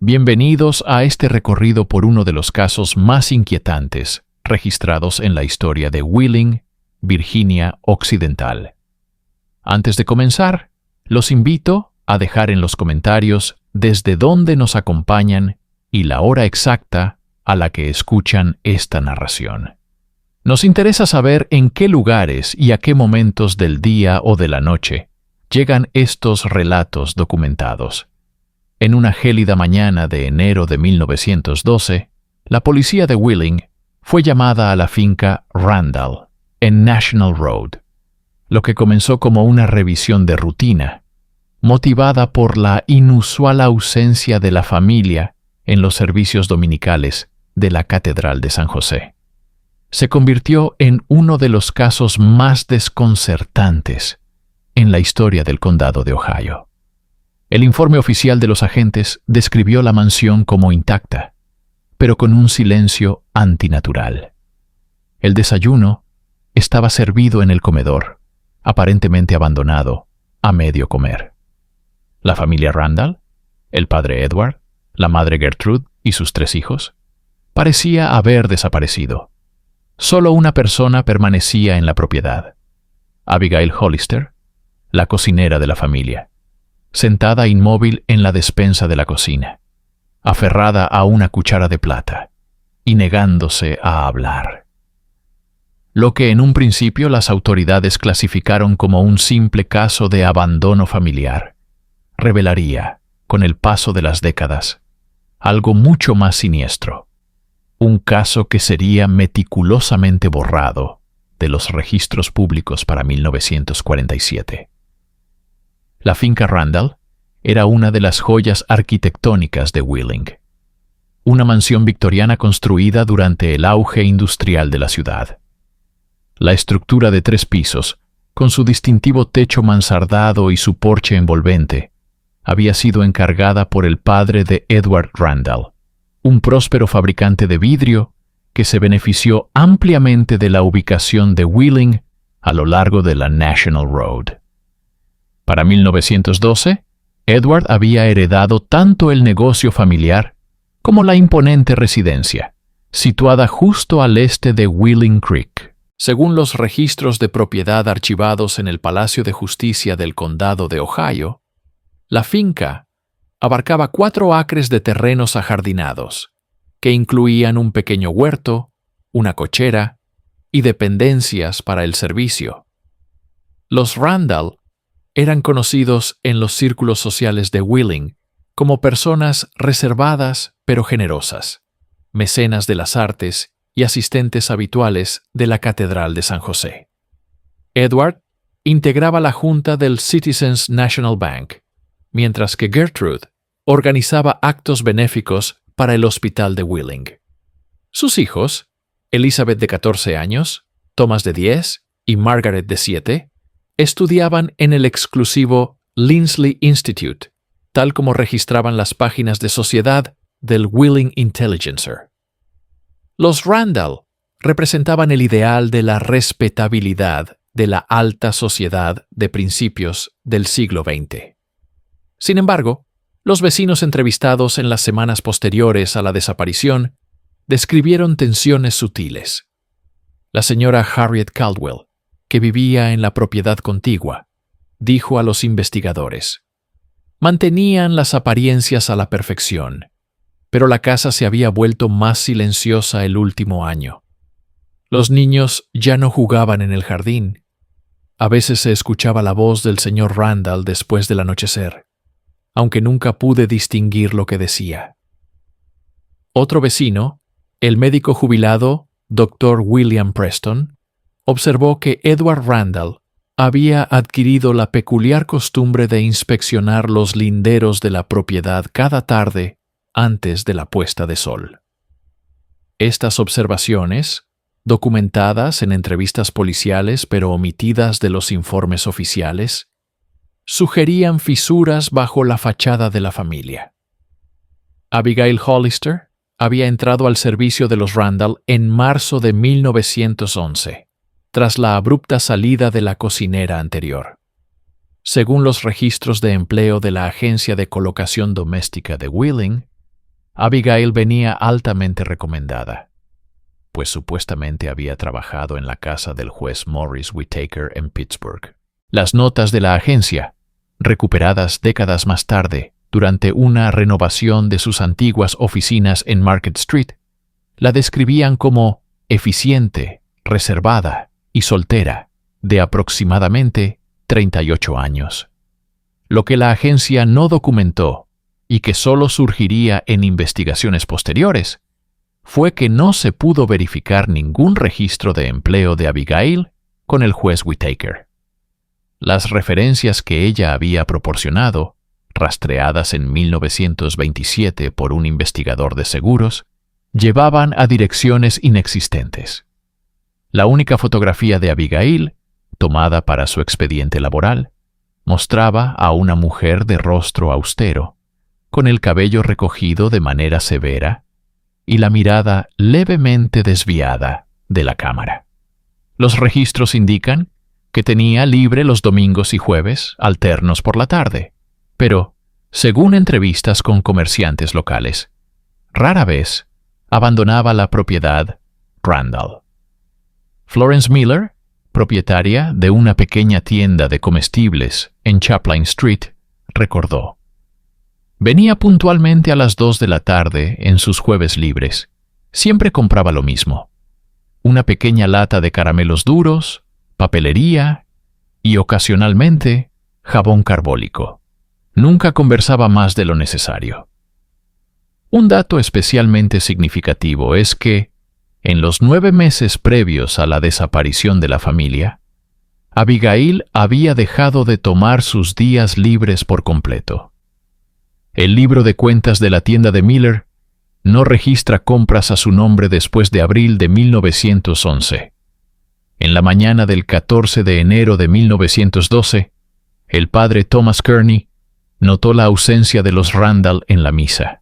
Bienvenidos a este recorrido por uno de los casos más inquietantes registrados en la historia de Wheeling, Virginia Occidental. Antes de comenzar, los invito a dejar en los comentarios desde dónde nos acompañan y la hora exacta a la que escuchan esta narración. Nos interesa saber en qué lugares y a qué momentos del día o de la noche llegan estos relatos documentados. En una gélida mañana de enero de 1912, la policía de Wheeling fue llamada a la finca Randall, en National Road, lo que comenzó como una revisión de rutina, motivada por la inusual ausencia de la familia en los servicios dominicales de la Catedral de San José. Se convirtió en uno de los casos más desconcertantes en la historia del condado de Ohio. El informe oficial de los agentes describió la mansión como intacta, pero con un silencio antinatural. El desayuno estaba servido en el comedor, aparentemente abandonado, a medio comer. La familia Randall, el padre Edward, la madre Gertrude y sus 3 hijos, parecía haber desaparecido. Solo una persona permanecía en la propiedad: Abigail Hollister, la cocinera de la familia, sentada inmóvil en la despensa de la cocina, aferrada a una cuchara de plata y negándose a hablar. Lo que en un principio las autoridades clasificaron como un simple caso de abandono familiar, revelaría, con el paso de las décadas, algo mucho más siniestro. Un caso que sería meticulosamente borrado de los registros públicos para 1947. La finca Randall era una de las joyas arquitectónicas de Wheeling, una mansión victoriana construida durante el auge industrial de la ciudad. La estructura de 3 pisos, con su distintivo techo mansardado y su porche envolvente, había sido encargada por el padre de Edward Randall, un próspero fabricante de vidrio que se benefició ampliamente de la ubicación de Wheeling a lo largo de la National Road. Para 1912, Edward había heredado tanto el negocio familiar como la imponente residencia, situada justo al este de Wheeling Creek. Según los registros de propiedad archivados en el Palacio de Justicia del Condado de Ohio, la finca abarcaba 4 acres de terrenos ajardinados, que incluían un pequeño huerto, una cochera y dependencias para el servicio. Los Randall eran conocidos en los círculos sociales de Wheeling como personas reservadas pero generosas, mecenas de las artes y asistentes habituales de la Catedral de San José. Edward integraba la junta del Citizens National Bank, mientras que Gertrude organizaba actos benéficos para el hospital de Wheeling. Sus hijos, Elizabeth de 14 años, Thomas de 10 y Margaret de 7, estudiaban en el exclusivo Linsley Institute, tal como registraban las páginas de sociedad del Wheeling Intelligencer. Los Randall representaban el ideal de la respetabilidad de la alta sociedad de principios del siglo XX. Sin embargo, los vecinos entrevistados en las semanas posteriores a la desaparición describieron tensiones sutiles. La señora Harriet Caldwell, que vivía en la propiedad contigua, dijo a los investigadores: mantenían las apariencias a la perfección, pero la casa se había vuelto más silenciosa el último año. Los niños ya no jugaban en el jardín. A veces se escuchaba la voz del señor Randall después del anochecer, aunque nunca pude distinguir lo que decía. Otro vecino, el médico jubilado Dr. William Preston, observó que Edward Randall había adquirido la peculiar costumbre de inspeccionar los linderos de la propiedad cada tarde antes de la puesta de sol. Estas observaciones, documentadas en entrevistas policiales pero omitidas de los informes oficiales, sugerían fisuras bajo la fachada de la familia. Abigail Hollister había entrado al servicio de los Randall en marzo de 1911, tras la abrupta salida de la cocinera anterior. Según los registros de empleo de la Agencia de Colocación Doméstica de Wheeling, Abigail venía altamente recomendada, pues supuestamente había trabajado en la casa del juez Morris Whitaker en Pittsburgh. Las notas de la agencia, recuperadas décadas más tarde durante una renovación de sus antiguas oficinas en Market Street, la describían como eficiente, reservada y soltera, de aproximadamente 38 años. Lo que la agencia no documentó y que solo surgiría en investigaciones posteriores fue que no se pudo verificar ningún registro de empleo de Abigail con el juez Whitaker. Las referencias que ella había proporcionado, rastreadas en 1927 por un investigador de seguros, llevaban a direcciones inexistentes. La única fotografía de Abigail, tomada para su expediente laboral, mostraba a una mujer de rostro austero, con el cabello recogido de manera severa y la mirada levemente desviada de la cámara. Los registros indican que tenía libre los domingos y jueves, alternos por la tarde, pero, según entrevistas con comerciantes locales, rara vez abandonaba la propiedad Randall. Florence Miller, propietaria de una pequeña tienda de comestibles en Chaplain Street, recordó: venía puntualmente a las 2 de la tarde en sus jueves libres. Siempre compraba lo mismo: una pequeña lata de caramelos duros, papelería y, ocasionalmente, jabón carbólico. Nunca conversaba más de lo necesario. Un dato especialmente significativo es que, en los 9 meses previos a la desaparición de la familia, Abigail había dejado de tomar sus días libres por completo. El libro de cuentas de la tienda de Miller no registra compras a su nombre después de abril de 1911. En la mañana del 14 de enero de 1912, el padre Thomas Kearney notó la ausencia de los Randall en la misa.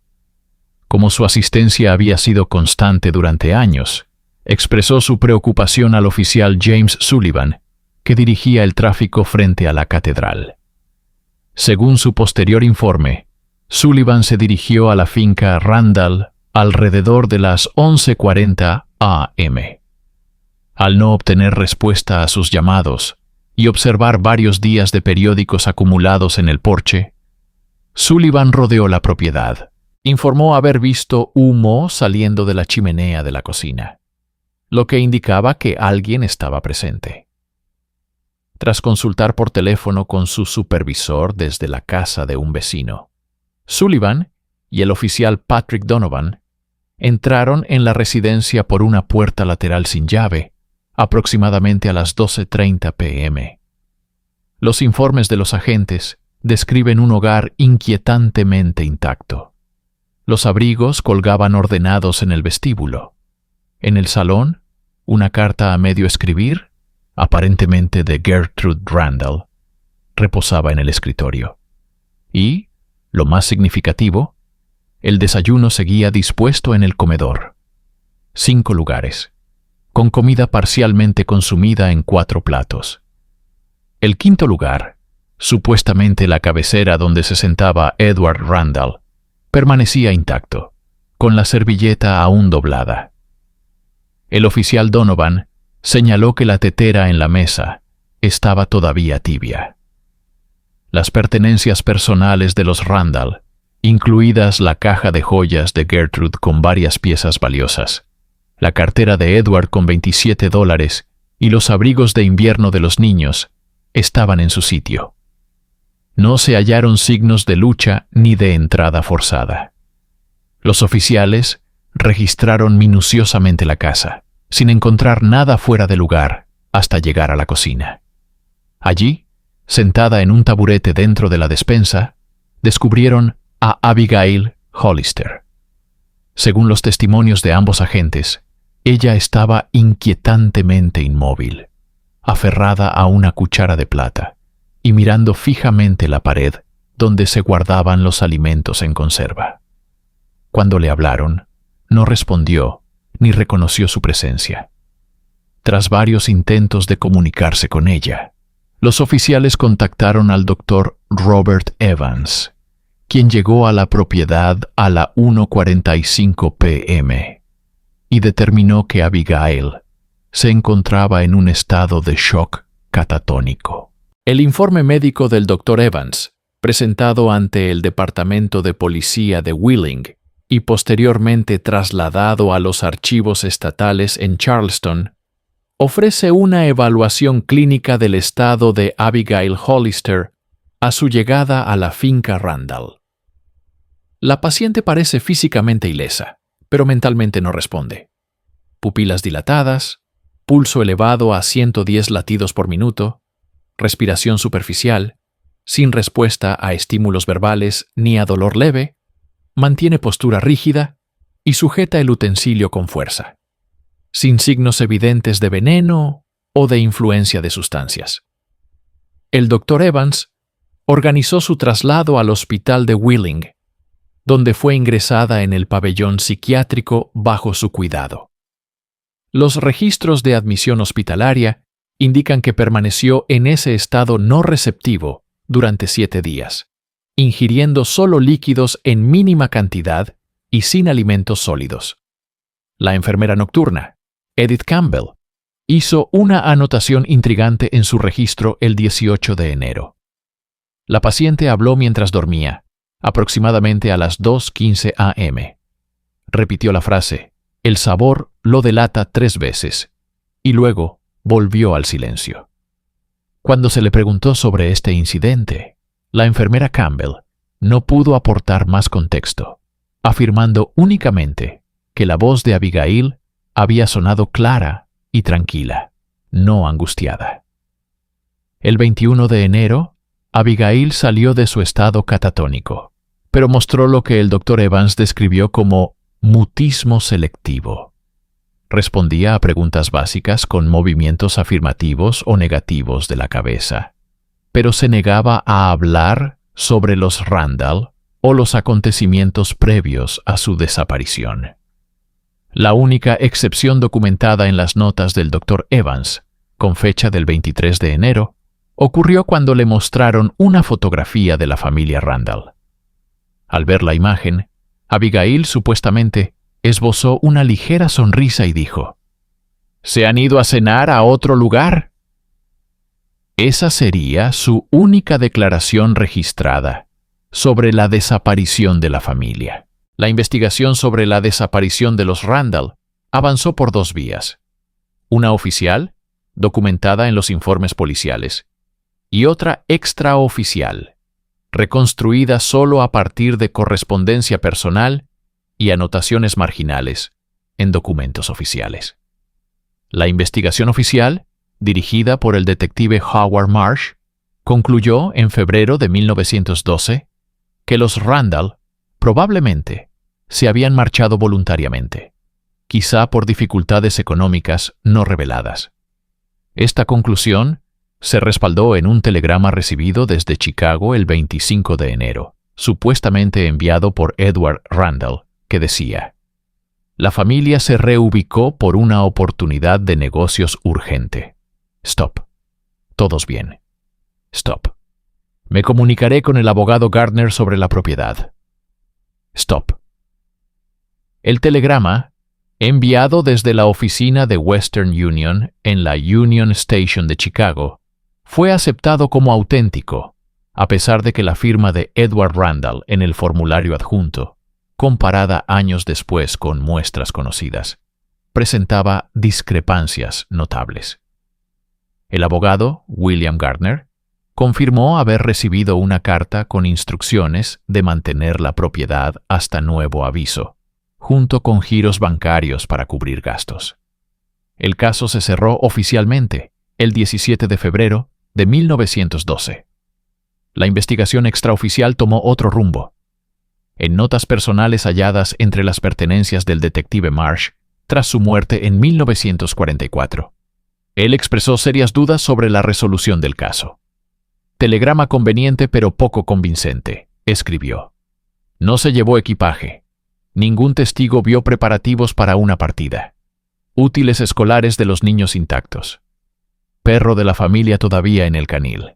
Como su asistencia había sido constante durante años, expresó su preocupación al oficial James Sullivan, que dirigía el tráfico frente a la catedral. Según su posterior informe, Sullivan se dirigió a la finca Randall alrededor de las 11:40 a.m. Al no obtener respuesta a sus llamados y observar varios días de periódicos acumulados en el porche, Sullivan rodeó la propiedad. Informó haber visto humo saliendo de la chimenea de la cocina, lo que indicaba que alguien estaba presente. Tras consultar por teléfono con su supervisor desde la casa de un vecino, Sullivan y el oficial Patrick Donovan entraron en la residencia por una puerta lateral sin llave, aproximadamente a las 12:30 p.m. Los informes de los agentes describen un hogar inquietantemente intacto. Los abrigos colgaban ordenados en el vestíbulo. En el salón, una carta a medio escribir, aparentemente de Gertrude Randall, reposaba en el escritorio. Y, lo más significativo, el desayuno seguía dispuesto en el comedor. 5 lugares, con comida parcialmente consumida en 4 platos. El quinto lugar, supuestamente la cabecera donde se sentaba Edward Randall, permanecía intacto, con la servilleta aún doblada. El oficial Donovan señaló que la tetera en la mesa estaba todavía tibia. Las pertenencias personales de los Randall, incluidas la caja de joyas de Gertrude con varias piezas valiosas, la cartera de Edward con $27 y los abrigos de invierno de los niños, estaban en su sitio. No se hallaron signos de lucha ni de entrada forzada. Los oficiales registraron minuciosamente la casa, sin encontrar nada fuera de lugar, hasta llegar a la cocina. Allí, sentada en un taburete dentro de la despensa, descubrieron a Abigail Hollister. Según los testimonios de ambos agentes, ella estaba inquietantemente inmóvil, aferrada a una cuchara de plata y mirando fijamente la pared donde se guardaban los alimentos en conserva. Cuando le hablaron, no respondió ni reconoció su presencia. Tras varios intentos de comunicarse con ella, los oficiales contactaron al doctor Robert Evans, quien llegó a la propiedad a la 1:45 p.m. y determinó que Abigail se encontraba en un estado de shock catatónico. El informe médico del Dr. Evans, presentado ante el Departamento de Policía de Wheeling y posteriormente trasladado a los archivos estatales en Charleston, ofrece una evaluación clínica del estado de Abigail Hollister a su llegada a la finca Randall. La paciente parece físicamente ilesa, pero mentalmente no responde. Pupilas dilatadas, pulso elevado a 110 latidos por minuto, respiración superficial, sin respuesta a estímulos verbales ni a dolor leve, mantiene postura rígida y sujeta el utensilio con fuerza, sin signos evidentes de veneno o de influencia de sustancias. El Dr. Evans organizó su traslado al hospital de Wheeling, donde fue ingresada en el pabellón psiquiátrico bajo su cuidado. Los registros de admisión hospitalaria indican que permaneció en ese estado no receptivo durante 7 días, ingiriendo solo líquidos en mínima cantidad y sin alimentos sólidos. La enfermera nocturna, Edith Campbell, hizo una anotación intrigante en su registro el 18 de enero. La paciente habló mientras dormía, aproximadamente a las 2:15 a.m. Repitió la frase, "El sabor lo delata" 3 veces, y luego volvió al silencio. Cuando se le preguntó sobre este incidente, la enfermera Campbell no pudo aportar más contexto, afirmando únicamente que la voz de Abigail había sonado clara y tranquila, no angustiada. El 21 de enero, Abigail salió de su estado catatónico, pero mostró lo que el Dr. Evans describió como mutismo selectivo. Respondía a preguntas básicas con movimientos afirmativos o negativos de la cabeza, pero se negaba a hablar sobre los Randall o los acontecimientos previos a su desaparición. La única excepción documentada en las notas del Dr. Evans, con fecha del 23 de enero, ocurrió cuando le mostraron una fotografía de la familia Randall. Al ver la imagen, Abigail supuestamente esbozó una ligera sonrisa y dijo, ¿se han ido a cenar a otro lugar? Esa sería su única declaración registrada sobre la desaparición de la familia. La investigación sobre la desaparición de los Randall avanzó por 2 vías. Una oficial, documentada en los informes policiales, y otra extraoficial, reconstruida solo a partir de correspondencia personal y anotaciones marginales en documentos oficiales. La investigación oficial, dirigida por el detective Howard Marsh, concluyó en febrero de 1912 que los Randall probablemente se habían marchado voluntariamente, quizá por dificultades económicas no reveladas. Esta conclusión se respaldó en un telegrama recibido desde Chicago el 25 de enero, supuestamente enviado por Edward Randall, que decía, «La familia se reubicó por una oportunidad de negocios urgente. Stop. Todos bien. Stop. Me comunicaré con el abogado Gardner sobre la propiedad. Stop». El telegrama, enviado desde la oficina de Western Union en la Union Station de Chicago, fue aceptado como auténtico, a pesar de que la firma de Edward Randall en el formulario adjunto, comparada años después con muestras conocidas, presentaba discrepancias notables. El abogado, William Gardner, confirmó haber recibido una carta con instrucciones de mantener la propiedad hasta nuevo aviso, junto con giros bancarios para cubrir gastos. El caso se cerró oficialmente el 17 de febrero de 1912. La investigación extraoficial tomó otro rumbo. En notas personales halladas entre las pertenencias del detective Marsh tras su muerte en 1944, él expresó serias dudas sobre la resolución del caso. «Telegrama conveniente pero poco convincente», escribió. «No se llevó equipaje. Ningún testigo vio preparativos para una partida. Útiles escolares de los niños intactos. Perro de la familia todavía en el canil».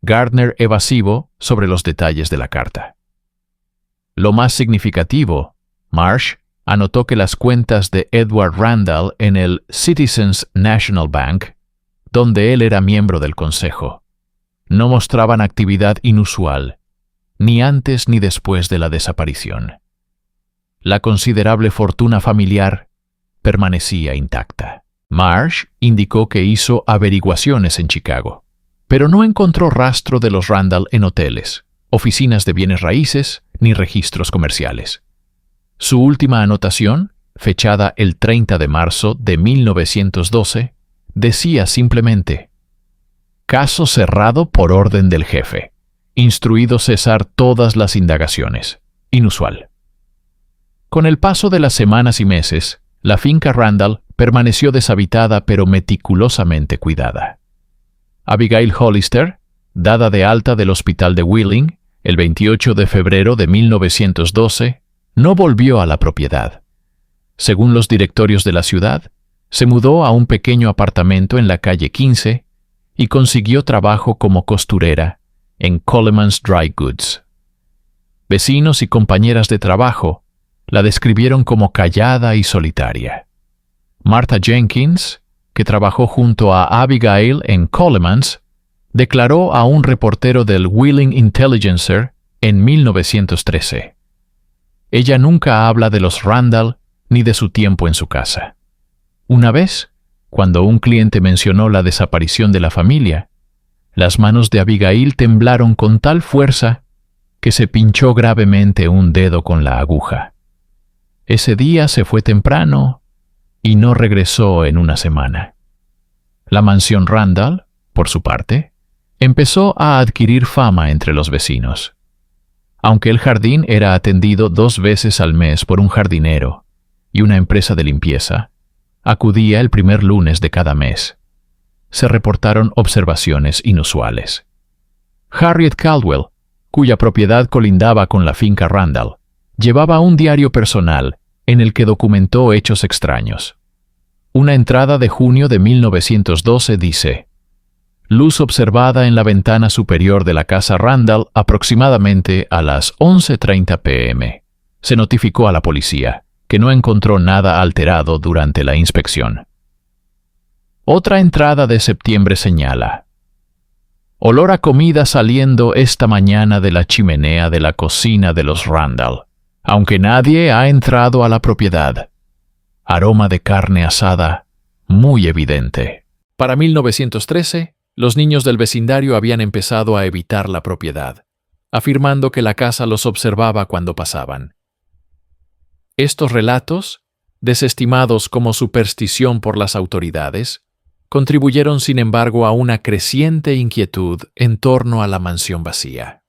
Gardner evasivo sobre los detalles de la carta. Lo más significativo, Marsh anotó que las cuentas de Edward Randall en el Citizens National Bank, donde él era miembro del consejo, no mostraban actividad inusual, ni antes ni después de la desaparición. La considerable fortuna familiar permanecía intacta. Marsh indicó que hizo averiguaciones en Chicago, pero no encontró rastro de los Randall en hoteles, oficinas de bienes raíces ni registros comerciales. Su última anotación, fechada el 30 de marzo de 1912, decía simplemente: caso cerrado por orden del jefe. Instruido cesar todas las indagaciones. Inusual. Con el paso de las semanas y meses, la finca Randall permaneció deshabitada pero meticulosamente cuidada. Abigail Hollister, dada de alta del hospital de Wheeling el 28 de febrero de 1912, no volvió a la propiedad. Según los directorios de la ciudad, se mudó a un pequeño apartamento en la calle 15 y consiguió trabajo como costurera en Coleman's Dry Goods. Vecinos y compañeras de trabajo la describieron como callada y solitaria. Martha Jenkins, que trabajó junto a Abigail en Coleman's, declaró a un reportero del Wheeling Intelligencer en 1913: ella nunca habla de los Randall ni de su tiempo en su casa. Una vez, cuando un cliente mencionó la desaparición de la familia, las manos de Abigail temblaron con tal fuerza que se pinchó gravemente un dedo con la aguja. Ese día se fue temprano y no regresó en una semana. La mansión Randall, por su parte, empezó a adquirir fama entre los vecinos. Aunque el jardín era atendido 2 veces al mes por un jardinero y una empresa de limpieza, acudía el primer lunes de cada mes. Se reportaron observaciones inusuales. Harriet Caldwell, cuya propiedad colindaba con la finca Randall, llevaba un diario personal en el que documentó hechos extraños. Una entrada de junio de 1912 dice: luz observada en la ventana superior de la casa Randall aproximadamente a las 11:30 p.m. Se notificó a la policía que no encontró nada alterado durante la inspección. Otra entrada de septiembre señala: olor a comida saliendo esta mañana de la chimenea de la cocina de los Randall, aunque nadie ha entrado a la propiedad. Aroma de carne asada muy evidente. Para 1913, los niños del vecindario habían empezado a evitar la propiedad, afirmando que la casa los observaba cuando pasaban. Estos relatos, desestimados como superstición por las autoridades, contribuyeron sin embargo a una creciente inquietud en torno a la mansión vacía.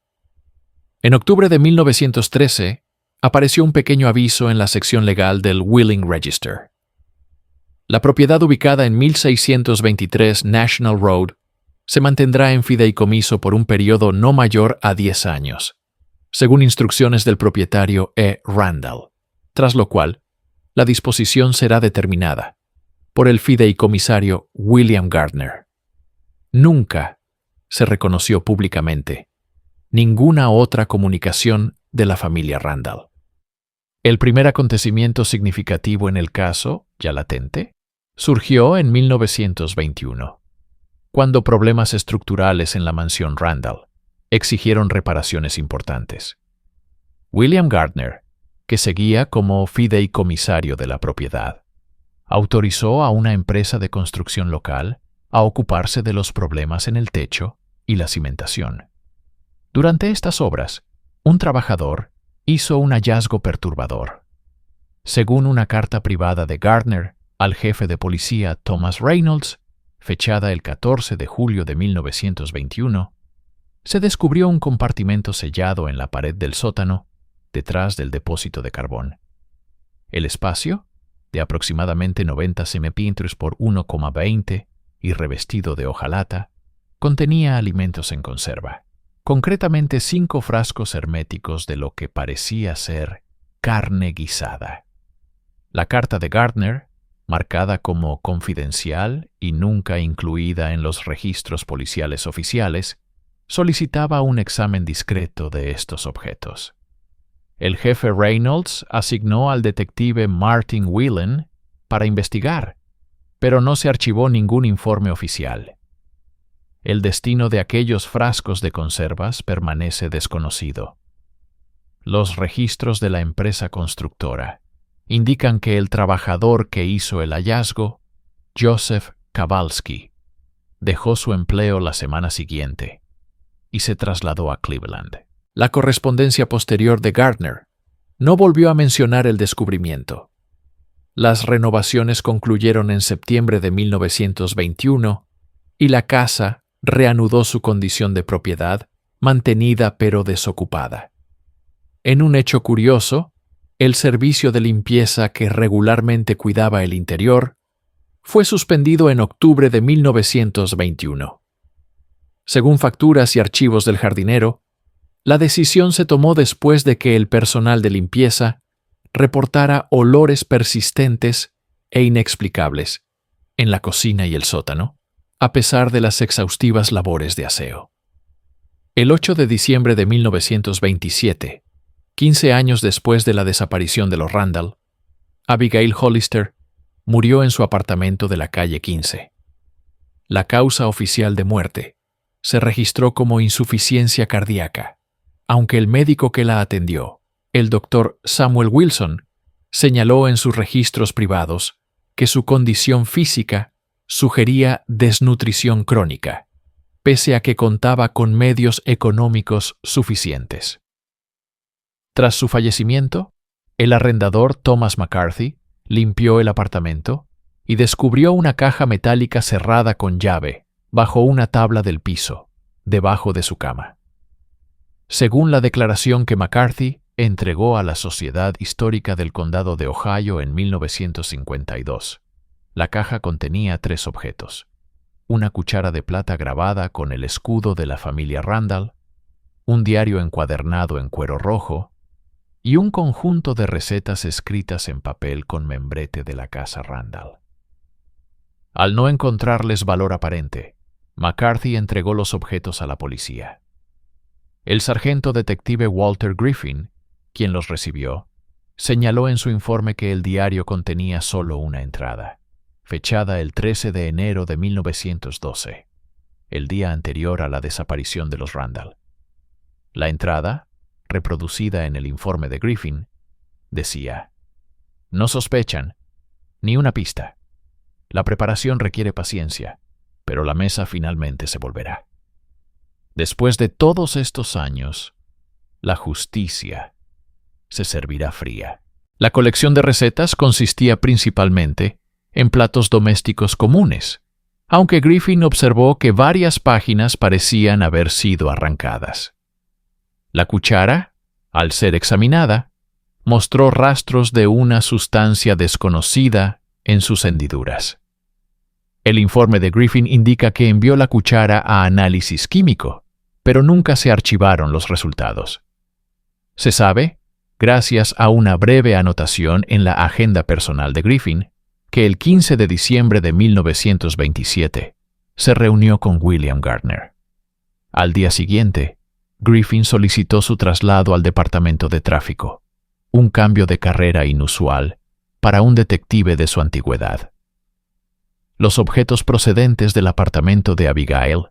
En octubre de 1913, apareció un pequeño aviso en la sección legal del Wheeling Register. La propiedad ubicada en 1623 National Road se mantendrá en fideicomiso por un periodo no mayor a 10 años, según instrucciones del propietario E. Randall, tras lo cual la disposición será determinada por el fideicomisario William Gardner. Nunca se reconoció públicamente ninguna otra comunicación de la familia Randall. El primer acontecimiento significativo en el caso, ya latente, surgió en 1921, cuando problemas estructurales en la mansión Randall exigieron reparaciones importantes. William Gardner, que seguía como fideicomisario de la propiedad, autorizó a una empresa de construcción local a ocuparse de los problemas en el techo y la cimentación. Durante estas obras, un trabajador hizo un hallazgo perturbador. Según una carta privada de Gardner al jefe de policía Thomas Reynolds, fechada el 14 de julio de 1921, se descubrió un compartimento sellado en la pared del sótano, detrás del depósito de carbón. El espacio, de aproximadamente 90 centímetros por 1,20 y revestido de hojalata, contenía alimentos en conserva, concretamente 5 frascos herméticos de lo que parecía ser carne guisada. La carta de Gardner, marcada como confidencial y nunca incluida en los registros policiales oficiales, solicitaba un examen discreto de estos objetos. El jefe Reynolds asignó al detective Martin Whelan para investigar, pero no se archivó ningún informe oficial. El destino de aquellos frascos de conservas permanece desconocido. Los registros de la empresa constructora indican que el trabajador que hizo el hallazgo, Joseph Kowalski, dejó su empleo la semana siguiente y se trasladó a Cleveland. La correspondencia posterior de Gardner no volvió a mencionar el descubrimiento. Las renovaciones concluyeron en septiembre de 1921 y la casa reanudó su condición de propiedad, mantenida pero desocupada. En un hecho curioso, el servicio de limpieza que regularmente cuidaba el interior fue suspendido en octubre de 1921. Según facturas y archivos del jardinero, la decisión se tomó después de que el personal de limpieza reportara olores persistentes e inexplicables en la cocina y el sótano, a pesar de las exhaustivas labores de aseo. El 8 de diciembre de 1927, 15 años después de la desaparición de los Randall, Abigail Hollister murió en su apartamento de la calle 15. La causa oficial de muerte se registró como insuficiencia cardíaca, aunque el médico que la atendió, el doctor Samuel Wilson, señaló en sus registros privados que su condición física sugería desnutrición crónica, pese a que contaba con medios económicos suficientes. Tras su fallecimiento, el arrendador Thomas McCarthy limpió el apartamento y descubrió una caja metálica cerrada con llave bajo una tabla del piso, debajo de su cama. Según la declaración que McCarthy entregó a la Sociedad Histórica del Condado de Ohio en 1952, la caja contenía 3 objetos: una cuchara de plata grabada con el escudo de la familia Randall, un diario encuadernado en cuero rojo y un conjunto de recetas escritas en papel con membrete de la casa Randall. Al no encontrarles valor aparente, McCarthy entregó los objetos a la policía. El sargento detective Walter Griffin, quien los recibió, señaló en su informe que el diario contenía solo una entrada, fechada el 13 de enero de 1912, el día anterior a la desaparición de los Randall. La entrada, reproducida en el informe de Griffin, decía: «No sospechan, ni una pista. La preparación requiere paciencia, pero la mesa finalmente se volverá». Después de todos estos años, la justicia se servirá fría. La colección de recetas consistía principalmente en platos domésticos comunes, aunque Griffin observó que varias páginas parecían haber sido arrancadas. La cuchara, al ser examinada, mostró rastros de una sustancia desconocida en sus hendiduras. El informe de Griffin indica que envió la cuchara a análisis químico, pero nunca se archivaron los resultados. Se sabe, gracias a una breve anotación en la agenda personal de Griffin, que el 15 de diciembre de 1927 se reunió con William Gardner. Al día siguiente, Griffin solicitó su traslado al departamento de tráfico, un cambio de carrera inusual para un detective de su antigüedad. Los objetos procedentes del apartamento de Abigail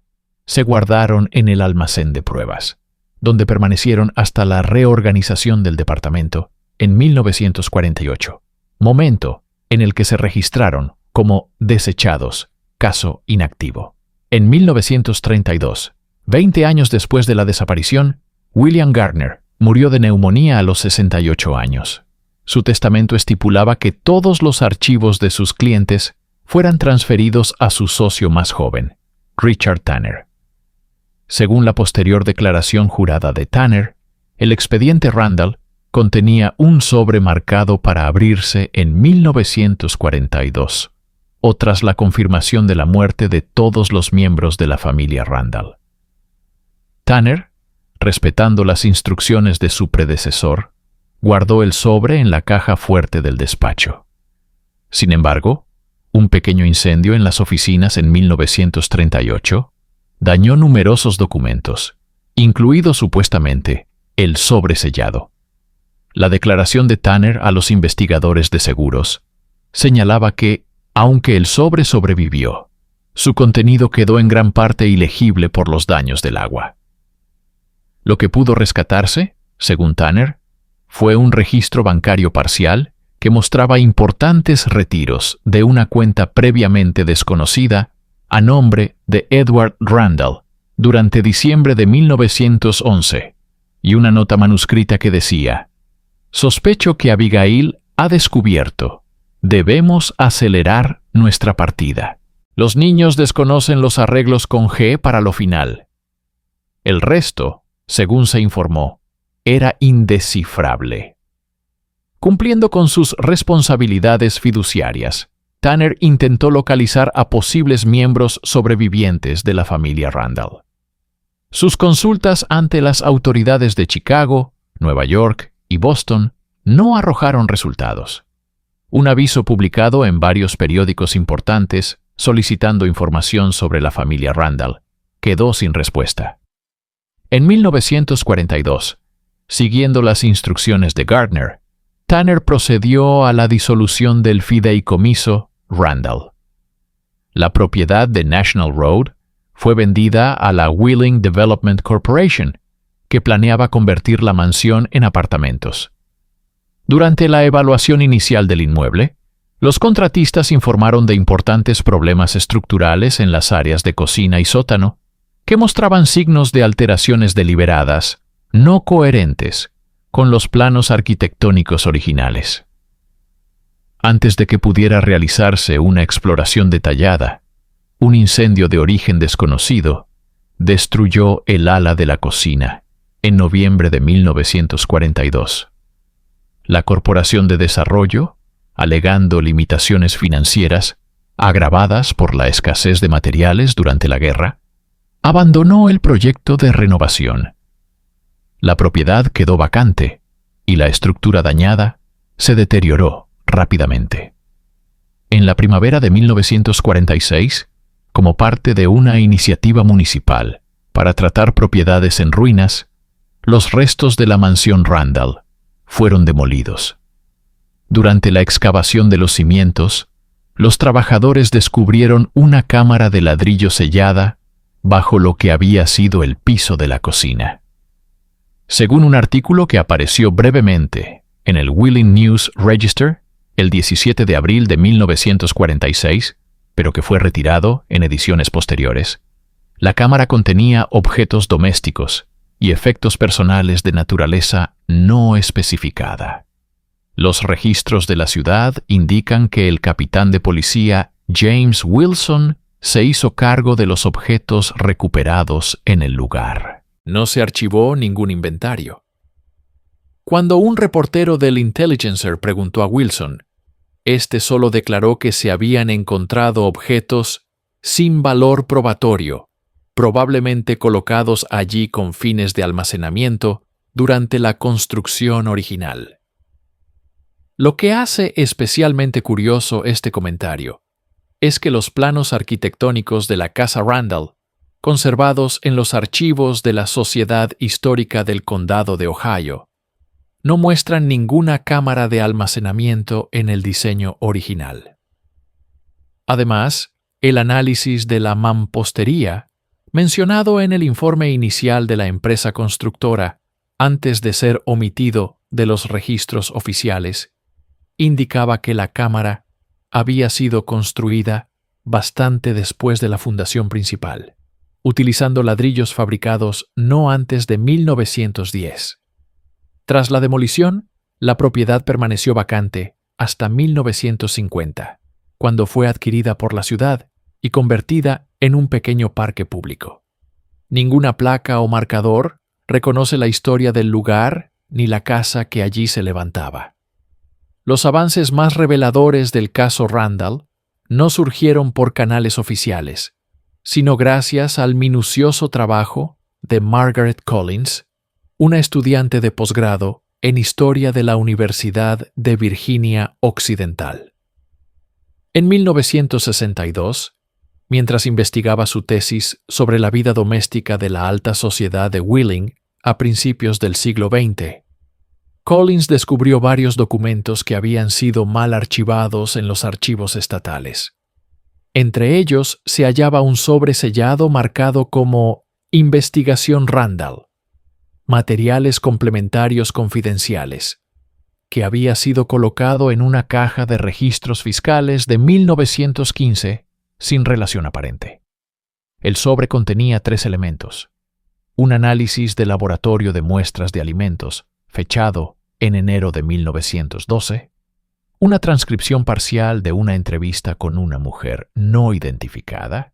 se guardaron en el almacén de pruebas, donde permanecieron hasta la reorganización del departamento en 1948, momento en el que se registraron como desechados, caso inactivo. En 1932, 20 años después de la desaparición, William Gardner murió de neumonía a los 68 años. Su testamento estipulaba que todos los archivos de sus clientes fueran transferidos a su socio más joven, Richard Tanner. Según la posterior declaración jurada de Tanner, el expediente Randall contenía un sobre marcado para abrirse en 1942, o tras la confirmación de la muerte de todos los miembros de la familia Randall. Tanner, respetando las instrucciones de su predecesor, guardó el sobre en la caja fuerte del despacho. Sin embargo, un pequeño incendio en las oficinas en 1938 dañó numerosos documentos, incluido supuestamente el sobre sellado. La declaración de Tanner a los investigadores de seguros señalaba que, aunque el sobre sobrevivió, su contenido quedó en gran parte ilegible por los daños del agua. Lo que pudo rescatarse, según Tanner, fue un registro bancario parcial que mostraba importantes retiros de una cuenta previamente desconocida a nombre de Edward Randall durante diciembre de 1911 y una nota manuscrita que decía: «Sospecho que Abigail ha descubierto. Debemos acelerar nuestra partida. Los niños desconocen los arreglos con G para lo final». El resto, según se informó, era indescifrable. Cumpliendo con sus responsabilidades fiduciarias, Tanner intentó localizar a posibles miembros sobrevivientes de la familia Randall. Sus consultas ante las autoridades de Chicago, Nueva York y Boston no arrojaron resultados. Un aviso publicado en varios periódicos importantes solicitando información sobre la familia Randall quedó sin respuesta. En 1942, siguiendo las instrucciones de Gardner, Tanner procedió a la disolución del fideicomiso Randall. La propiedad de National Road fue vendida a la Wheeling Development Corporation, que planeaba convertir la mansión en apartamentos. Durante la evaluación inicial del inmueble, los contratistas informaron de importantes problemas estructurales en las áreas de cocina y sótano, que mostraban signos de alteraciones deliberadas, no coherentes con los planos arquitectónicos originales. Antes de que pudiera realizarse una exploración detallada, un incendio de origen desconocido destruyó el ala de la cocina en noviembre de 1942. La Corporación de Desarrollo, alegando limitaciones financieras agravadas por la escasez de materiales durante la guerra, abandonó el proyecto de renovación. La propiedad quedó vacante y la estructura dañada se deterioró rápidamente. En la primavera de 1946, como parte de una iniciativa municipal para tratar propiedades en ruinas, los restos de la mansión Randall fueron demolidos. Durante la excavación de los cimientos, los trabajadores descubrieron una cámara de ladrillo sellada bajo lo que había sido el piso de la cocina. Según un artículo que apareció brevemente en el Wheeling News Register el 17 de abril de 1946, pero que fue retirado en ediciones posteriores, la cámara contenía objetos domésticos y efectos personales de naturaleza no especificada. Los registros de la ciudad indican que el capitán de policía James Wilson se hizo cargo de los objetos recuperados en el lugar. No se archivó ningún inventario. Cuando un reportero del Intelligencer preguntó a Wilson, este solo declaró que se habían encontrado objetos sin valor probatorio, probablemente colocados allí con fines de almacenamiento durante la construcción original. Lo que hace especialmente curioso este comentario es que los planos arquitectónicos de la Casa Randall, conservados en los archivos de la Sociedad Histórica del Condado de Ohio, no muestran ninguna cámara de almacenamiento en el diseño original. Además, el análisis de la mampostería, mencionado en el informe inicial de la empresa constructora antes de ser omitido de los registros oficiales, indicaba que la cámara había sido construida bastante después de la fundación principal, utilizando ladrillos fabricados no antes de 1910. Tras la demolición, la propiedad permaneció vacante hasta 1950, cuando fue adquirida por la ciudad y convertida en un pequeño parque público. Ninguna placa o marcador reconoce la historia del lugar ni la casa que allí se levantaba. Los avances más reveladores del caso Randall no surgieron por canales oficiales, sino gracias al minucioso trabajo de Margaret Collins, una estudiante de posgrado en Historia de la Universidad de Virginia Occidental. En 1962, mientras investigaba su tesis sobre la vida doméstica de la alta sociedad de Wheeling a principios del siglo XX, Collins descubrió varios documentos que habían sido mal archivados en los archivos estatales. Entre ellos se hallaba un sobre sellado marcado como Investigación Randall, materiales complementarios confidenciales, que había sido colocado en una caja de registros fiscales de 1915 sin relación aparente. El sobre contenía 3 elementos: un análisis de laboratorio de muestras de alimentos, fechado en enero de 1912, una transcripción parcial de una entrevista con una mujer no identificada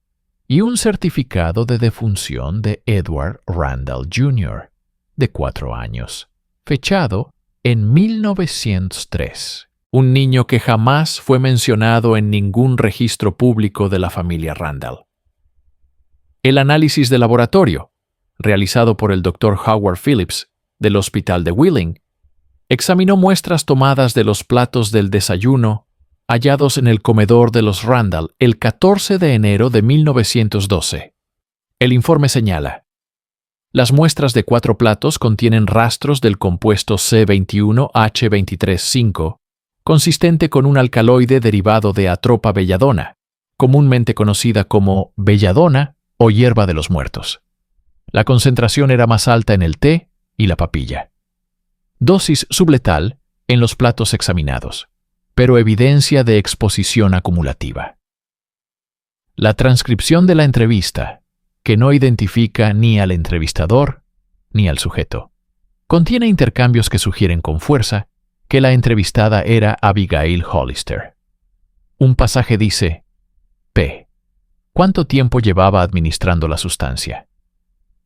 y un certificado de defunción de Edward Randall Jr., de 4 años, fechado en 1903, un niño que jamás fue mencionado en ningún registro público de la familia Randall. El análisis de laboratorio, realizado por el Dr. Howard Phillips del Hospital de Wheeling, examinó muestras tomadas de los platos del desayuno hallados en el comedor de los Randall el 14 de enero de 1912. El informe señala: las muestras de 4 platos contienen rastros del compuesto C21H23.5, consistente con un alcaloide derivado de atropa belladona, comúnmente conocida como belladona o hierba de los muertos. La concentración era más alta en el té y la papilla. Dosis subletal en los platos examinados, pero evidencia de exposición acumulativa. La transcripción de la entrevista, que no identifica ni al entrevistador ni al sujeto, contiene intercambios que sugieren con fuerza que la entrevistada era Abigail Hollister. Un pasaje dice: P. ¿Cuánto tiempo llevaba administrando la sustancia?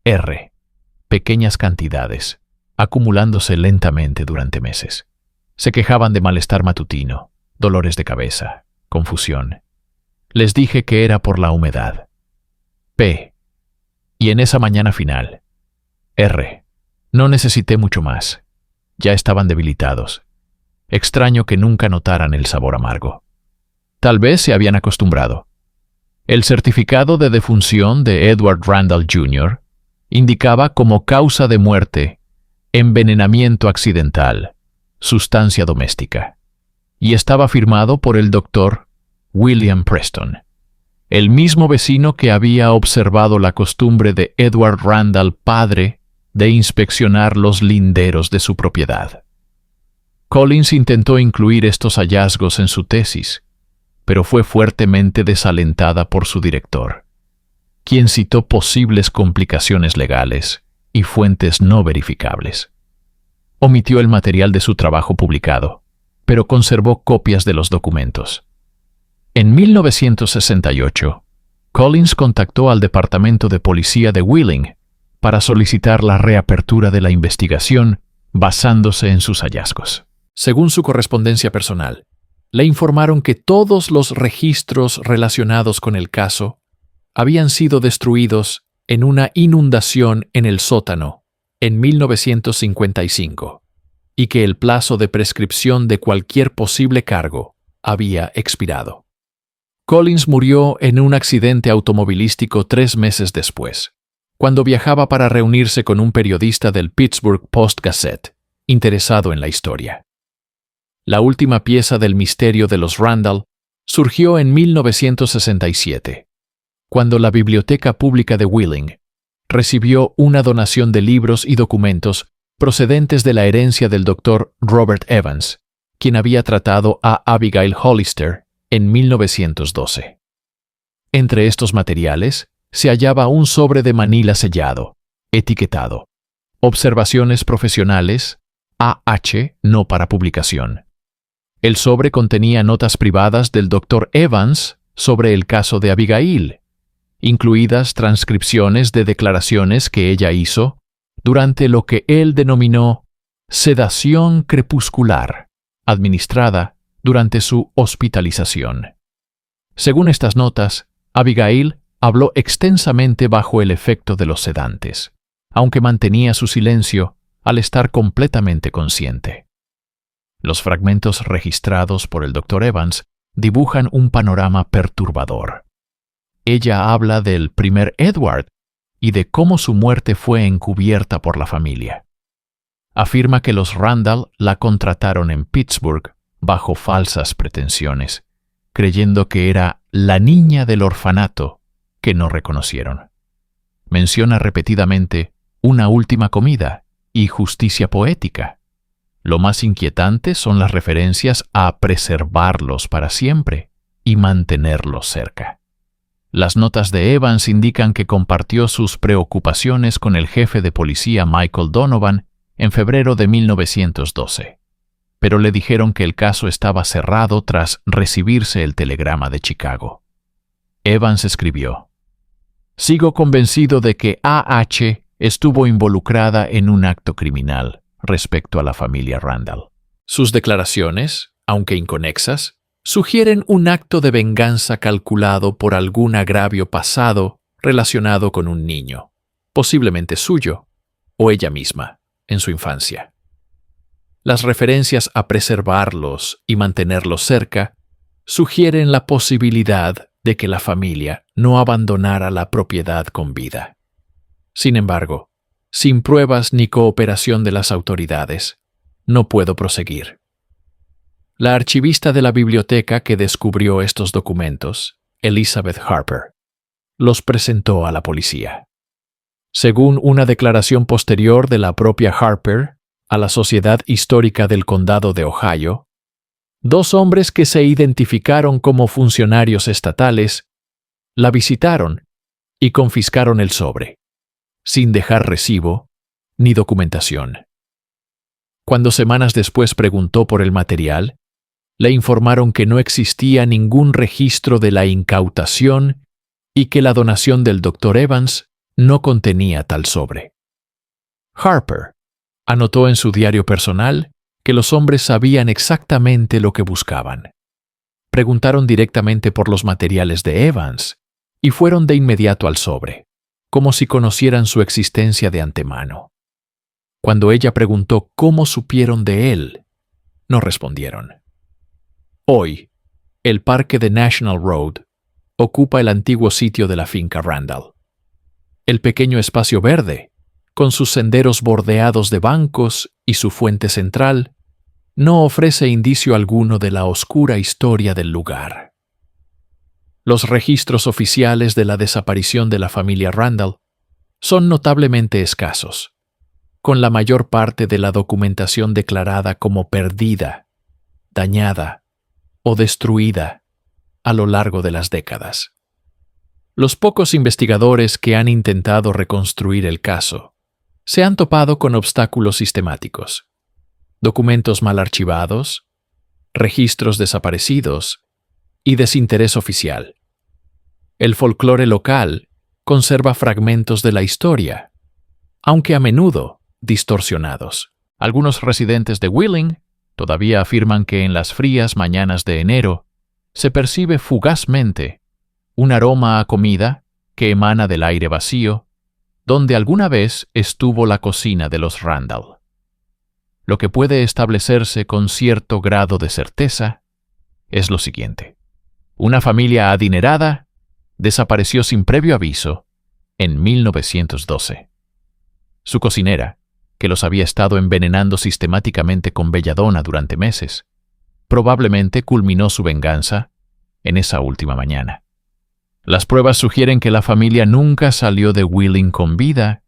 R. Pequeñas cantidades, acumulándose lentamente durante meses. Se quejaban de malestar matutino, dolores de cabeza, confusión. Les dije que era por la humedad. P. Y en esa mañana final. R. No necesité mucho más. Ya estaban debilitados. Extraño que nunca notaran el sabor amargo. Tal vez se habían acostumbrado. El certificado de defunción de Edward Randall Jr. indicaba como causa de muerte envenenamiento accidental, sustancia doméstica, y estaba firmado por el Dr. William Preston, el mismo vecino que había observado la costumbre de Edward Randall padre de inspeccionar los linderos de su propiedad. Collins intentó incluir estos hallazgos en su tesis, pero fue fuertemente desalentada por su director, quien citó posibles complicaciones legales y fuentes no verificables. Omitió el material de su trabajo publicado, pero conservó copias de los documentos. En 1968, Collins contactó al Departamento de Policía de Wheeling para solicitar la reapertura de la investigación basándose en sus hallazgos. Según su correspondencia personal, le informaron que todos los registros relacionados con el caso habían sido destruidos en una inundación en el sótano en 1955 y que el plazo de prescripción de cualquier posible cargo había expirado. Collins murió en un accidente automovilístico 3 meses después, cuando viajaba para reunirse con un periodista del Pittsburgh Post-Gazette, interesado en la historia. La última pieza del misterio de los Randall surgió en 1967, cuando la Biblioteca Pública de Wheeling recibió una donación de libros y documentos procedentes de la herencia del Dr. Robert Evans, quien había tratado a Abigail Hollister en 1912. Entre estos materiales se hallaba un sobre de manila sellado, etiquetado: Observaciones profesionales, A.H. no para publicación. El sobre contenía notas privadas del Dr. Evans sobre el caso de Abigail, incluidas transcripciones de declaraciones que ella hizo durante lo que él denominó sedación crepuscular, administrada durante su hospitalización. Según estas notas, Abigail habló extensamente bajo el efecto de los sedantes, aunque mantenía su silencio al estar completamente consciente. Los fragmentos registrados por el Dr. Evans dibujan un panorama perturbador. Ella habla del primer Edward y de cómo su muerte fue encubierta por la familia. afirma que los Randall la contrataron en Pittsburgh bajo falsas pretensiones, creyendo que era la niña del orfanato que no reconocieron. Menciona repetidamente una última comida y justicia poética. Lo más inquietante son las referencias a preservarlos para siempre y mantenerlos cerca. Las notas de Evans indican que compartió sus preocupaciones con el jefe de policía Michael Donovan en febrero de 1912, pero le dijeron que el caso estaba cerrado tras recibirse el telegrama de Chicago. Evans escribió: «Sigo convencido de que A.H. estuvo involucrada en un acto criminal respecto a la familia Randall. Sus declaraciones, aunque inconexas, sugieren un acto de venganza calculado por algún agravio pasado relacionado con un niño, posiblemente suyo, o ella misma, en su infancia. Las referencias a preservarlos y mantenerlos cerca sugieren la posibilidad de que la familia no abandonara la propiedad con vida. Sin embargo, sin pruebas ni cooperación de las autoridades, no puedo proseguir». La archivista de la biblioteca que descubrió estos documentos, Elizabeth Harper, los presentó a la policía. Según una declaración posterior de la propia Harper a la Sociedad Histórica del Condado de Ohio, 2 hombres que se identificaron como funcionarios estatales la visitaron y confiscaron el sobre, sin dejar recibo ni documentación. Cuando semanas después preguntó por el material, le informaron que no existía ningún registro de la incautación y que la donación del Dr. Evans no contenía tal sobre. Harper anotó en su diario personal que los hombres sabían exactamente lo que buscaban. Preguntaron directamente por los materiales de Evans y fueron de inmediato al sobre, como si conocieran su existencia de antemano. Cuando ella preguntó cómo supieron de él, no respondieron. Hoy, el parque de National Road ocupa el antiguo sitio de la finca Randall. El pequeño espacio verde, con sus senderos bordeados de bancos y su fuente central, no ofrece indicio alguno de la oscura historia del lugar. Los registros oficiales de la desaparición de la familia Randall son notablemente escasos, con la mayor parte de la documentación declarada como perdida, dañada o destruida a lo largo de las décadas. Los pocos investigadores que han intentado reconstruir el caso se han topado con obstáculos sistemáticos: documentos mal archivados, registros desaparecidos y desinterés oficial. El folclore local conserva fragmentos de la historia, aunque a menudo distorsionados. Algunos residentes de Wheeling todavía afirman que en las frías mañanas de enero se percibe fugazmente un aroma a comida que emana del aire vacío, donde alguna vez estuvo la cocina de los Randall. Lo que puede establecerse con cierto grado de certeza es lo siguiente: una familia adinerada desapareció sin previo aviso en 1912. Su cocinera, que los había estado envenenando sistemáticamente con belladona durante meses, probablemente culminó su venganza en esa última mañana. Las pruebas sugieren que la familia nunca salió de Wheeling con vida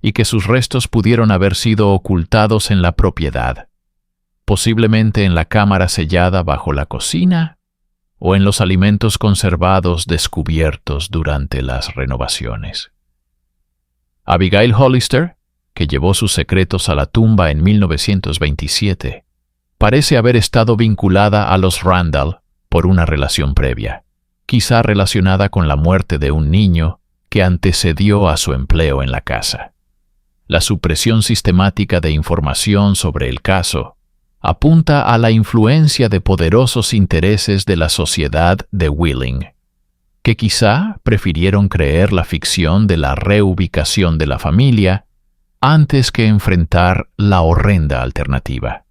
y que sus restos pudieron haber sido ocultados en la propiedad, posiblemente en la cámara sellada bajo la cocina o en los alimentos conservados descubiertos durante las renovaciones. Abigail Hollister, que llevó sus secretos a la tumba en 1927, parece haber estado vinculada a los Randall por una relación previa, quizá relacionada con la muerte de un niño que antecedió a su empleo en la casa. La supresión sistemática de información sobre el caso apunta a la influencia de poderosos intereses de la sociedad de Wheeling, que quizá prefirieron creer la ficción de la reubicación de la familia antes que enfrentar la horrenda alternativa.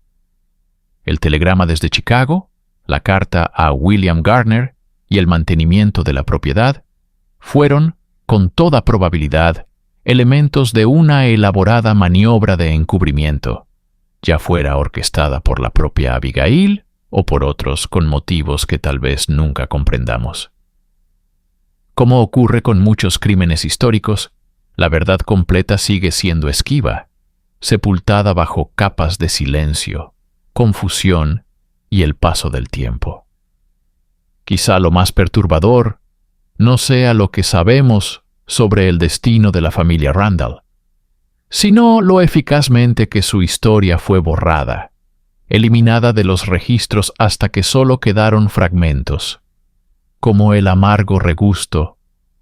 El telegrama desde Chicago, la carta a William Gardner y el mantenimiento de la propiedad fueron, con toda probabilidad, elementos de una elaborada maniobra de encubrimiento ya fuera orquestada por la propia Abigail o por otros con motivos que tal vez nunca comprendamos. Como ocurre con muchos crímenes históricos, la verdad completa sigue siendo esquiva, sepultada bajo capas de silencio, confusión y el paso del tiempo. Quizá lo más perturbador no sea lo que sabemos sobre el destino de la familia Randall, sino lo eficazmente que su historia fue borrada, eliminada de los registros hasta que solo quedaron fragmentos, como el amargo regusto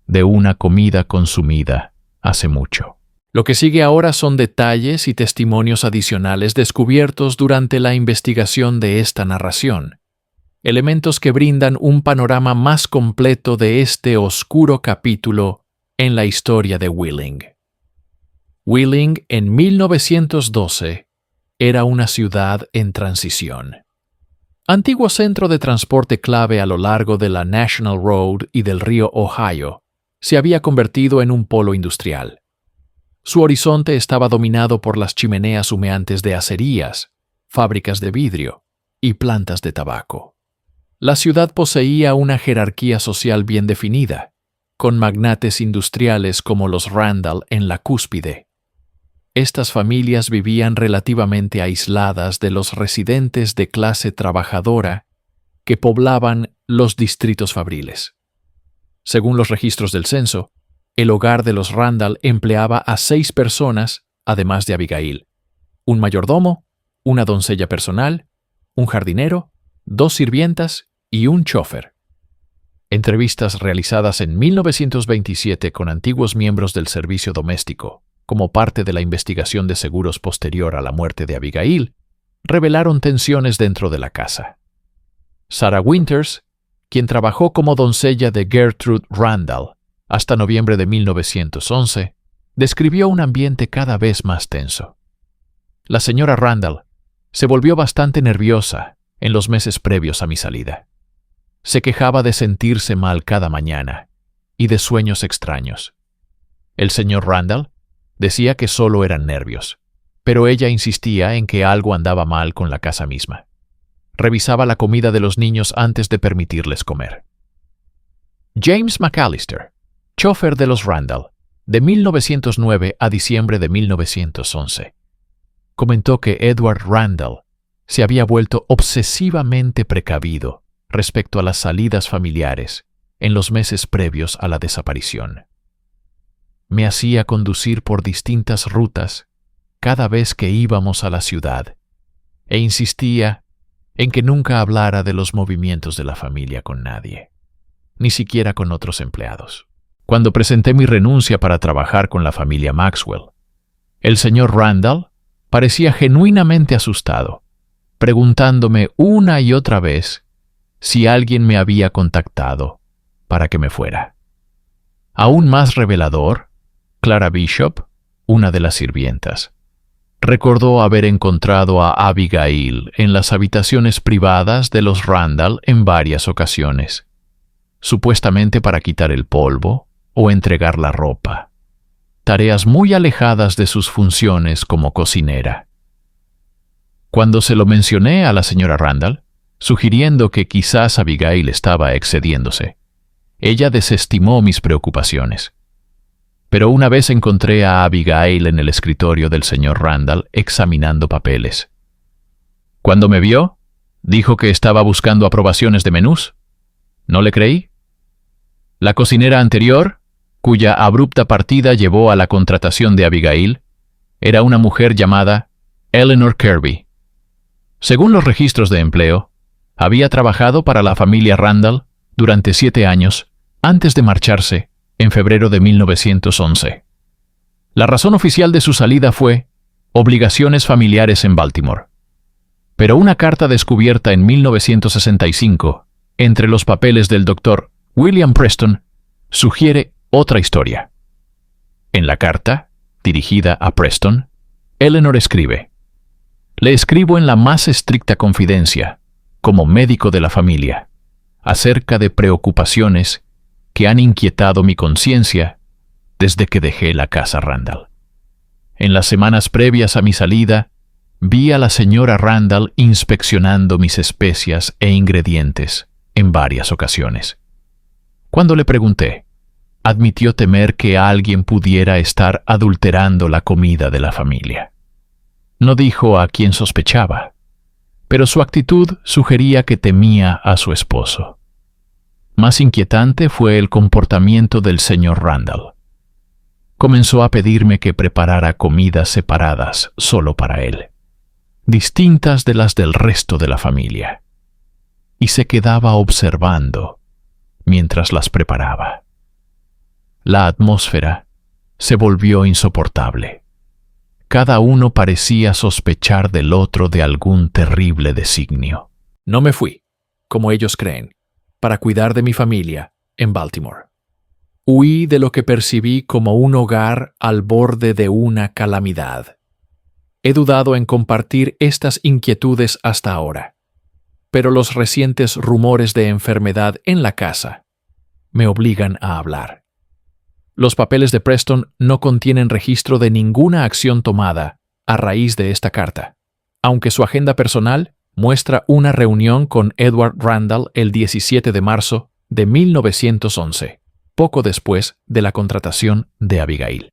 de una comida consumida hace mucho. Lo que sigue ahora son detalles y testimonios adicionales descubiertos durante la investigación de esta narración, elementos que brindan un panorama más completo de este oscuro capítulo en la historia de Wheeling. Wheeling, en 1912, era una ciudad en transición. Antiguo centro de transporte clave a lo largo de la National Road y del río Ohio, se había convertido en un polo industrial. Su horizonte estaba dominado por las chimeneas humeantes de acerías, fábricas de vidrio y plantas de tabaco. La ciudad poseía una jerarquía social bien definida, con magnates industriales como los Randall en la cúspide. Estas familias vivían relativamente aisladas de los residentes de clase trabajadora que poblaban los distritos fabriles. Según los registros del censo, el hogar de los Randall empleaba a 6 personas, además de Abigail: un mayordomo, una doncella personal, un jardinero, 2 sirvientas y un chofer. Entrevistas realizadas en 1927 con antiguos miembros del servicio doméstico, como parte de la investigación de seguros posterior a la muerte de Abigail, revelaron tensiones dentro de la casa. Sarah Winters, quien trabajó como doncella de Gertrude Randall hasta noviembre de 1911, describió un ambiente cada vez más tenso. La señora Randall se volvió bastante nerviosa en los meses previos a mi salida. Se quejaba de sentirse mal cada mañana y de sueños extraños. El señor Randall decía que solo eran nervios, pero ella insistía en que algo andaba mal con la casa misma. Revisaba la comida de los niños antes de permitirles comer. James McAllister, chofer de los Randall, de 1909 a diciembre de 1911, comentó que Edward Randall se había vuelto obsesivamente precavido respecto a las salidas familiares en los meses previos a la desaparición. Me hacía conducir por distintas rutas cada vez que íbamos a la ciudad e insistía en que nunca hablara de los movimientos de la familia con nadie, ni siquiera con otros empleados. Cuando presenté mi renuncia para trabajar con la familia Maxwell, el señor Randall parecía genuinamente asustado, preguntándome una y otra vez si alguien me había contactado para que me fuera. Aún más revelador, Clara Bishop, una de las sirvientas, recordó haber encontrado a Abigail en las habitaciones privadas de los Randall en varias ocasiones, supuestamente para quitar el polvo o entregar la ropa, tareas muy alejadas de sus funciones como cocinera. Cuando se lo mencioné a la señora Randall, sugiriendo que quizás Abigail estaba excediéndose, ella desestimó mis preocupaciones. Pero una vez encontré a Abigail en el escritorio del señor Randall examinando papeles. Cuando me vio, dijo que estaba buscando aprobaciones de menús. ¿No le creí? La cocinera anterior, cuya abrupta partida llevó a la contratación de Abigail, era una mujer llamada Eleanor Kirby. Según los registros de empleo, había trabajado para la familia Randall durante 7 años antes de marcharse en febrero de 1911. La razón oficial de su salida fue obligaciones familiares en Baltimore. Pero una carta descubierta en 1965 entre los papeles del Dr. William Preston sugiere otra historia. En la carta, dirigida a Preston, Eleanor escribe: «Le escribo en la más estricta confidencia, como médico de la familia, acerca de preocupaciones que han inquietado mi conciencia desde que dejé la casa Randall. En las semanas previas a mi salida, vi a la señora Randall inspeccionando mis especias e ingredientes en varias ocasiones. Cuando le pregunté, admitió temer que alguien pudiera estar adulterando la comida de la familia. No dijo a quién sospechaba, pero su actitud sugería que temía a su esposo. Más inquietante fue el comportamiento del señor Randall. Comenzó a pedirme que preparara comidas separadas solo para él, distintas de las del resto de la familia, y se quedaba observando mientras las preparaba. La atmósfera se volvió insoportable. Cada uno parecía sospechar del otro de algún terrible designio. No me fui, como ellos creen, para cuidar de mi familia en Baltimore. Huí de lo que percibí como un hogar al borde de una calamidad. He dudado en compartir estas inquietudes hasta ahora, pero los recientes rumores de enfermedad en la casa me obligan a hablar. Los papeles de Preston no contienen registro de ninguna acción tomada a raíz de esta carta, aunque su agenda personal muestra una reunión con Edward Randall el 17 de marzo de 1911, poco después de la contratación de Abigail.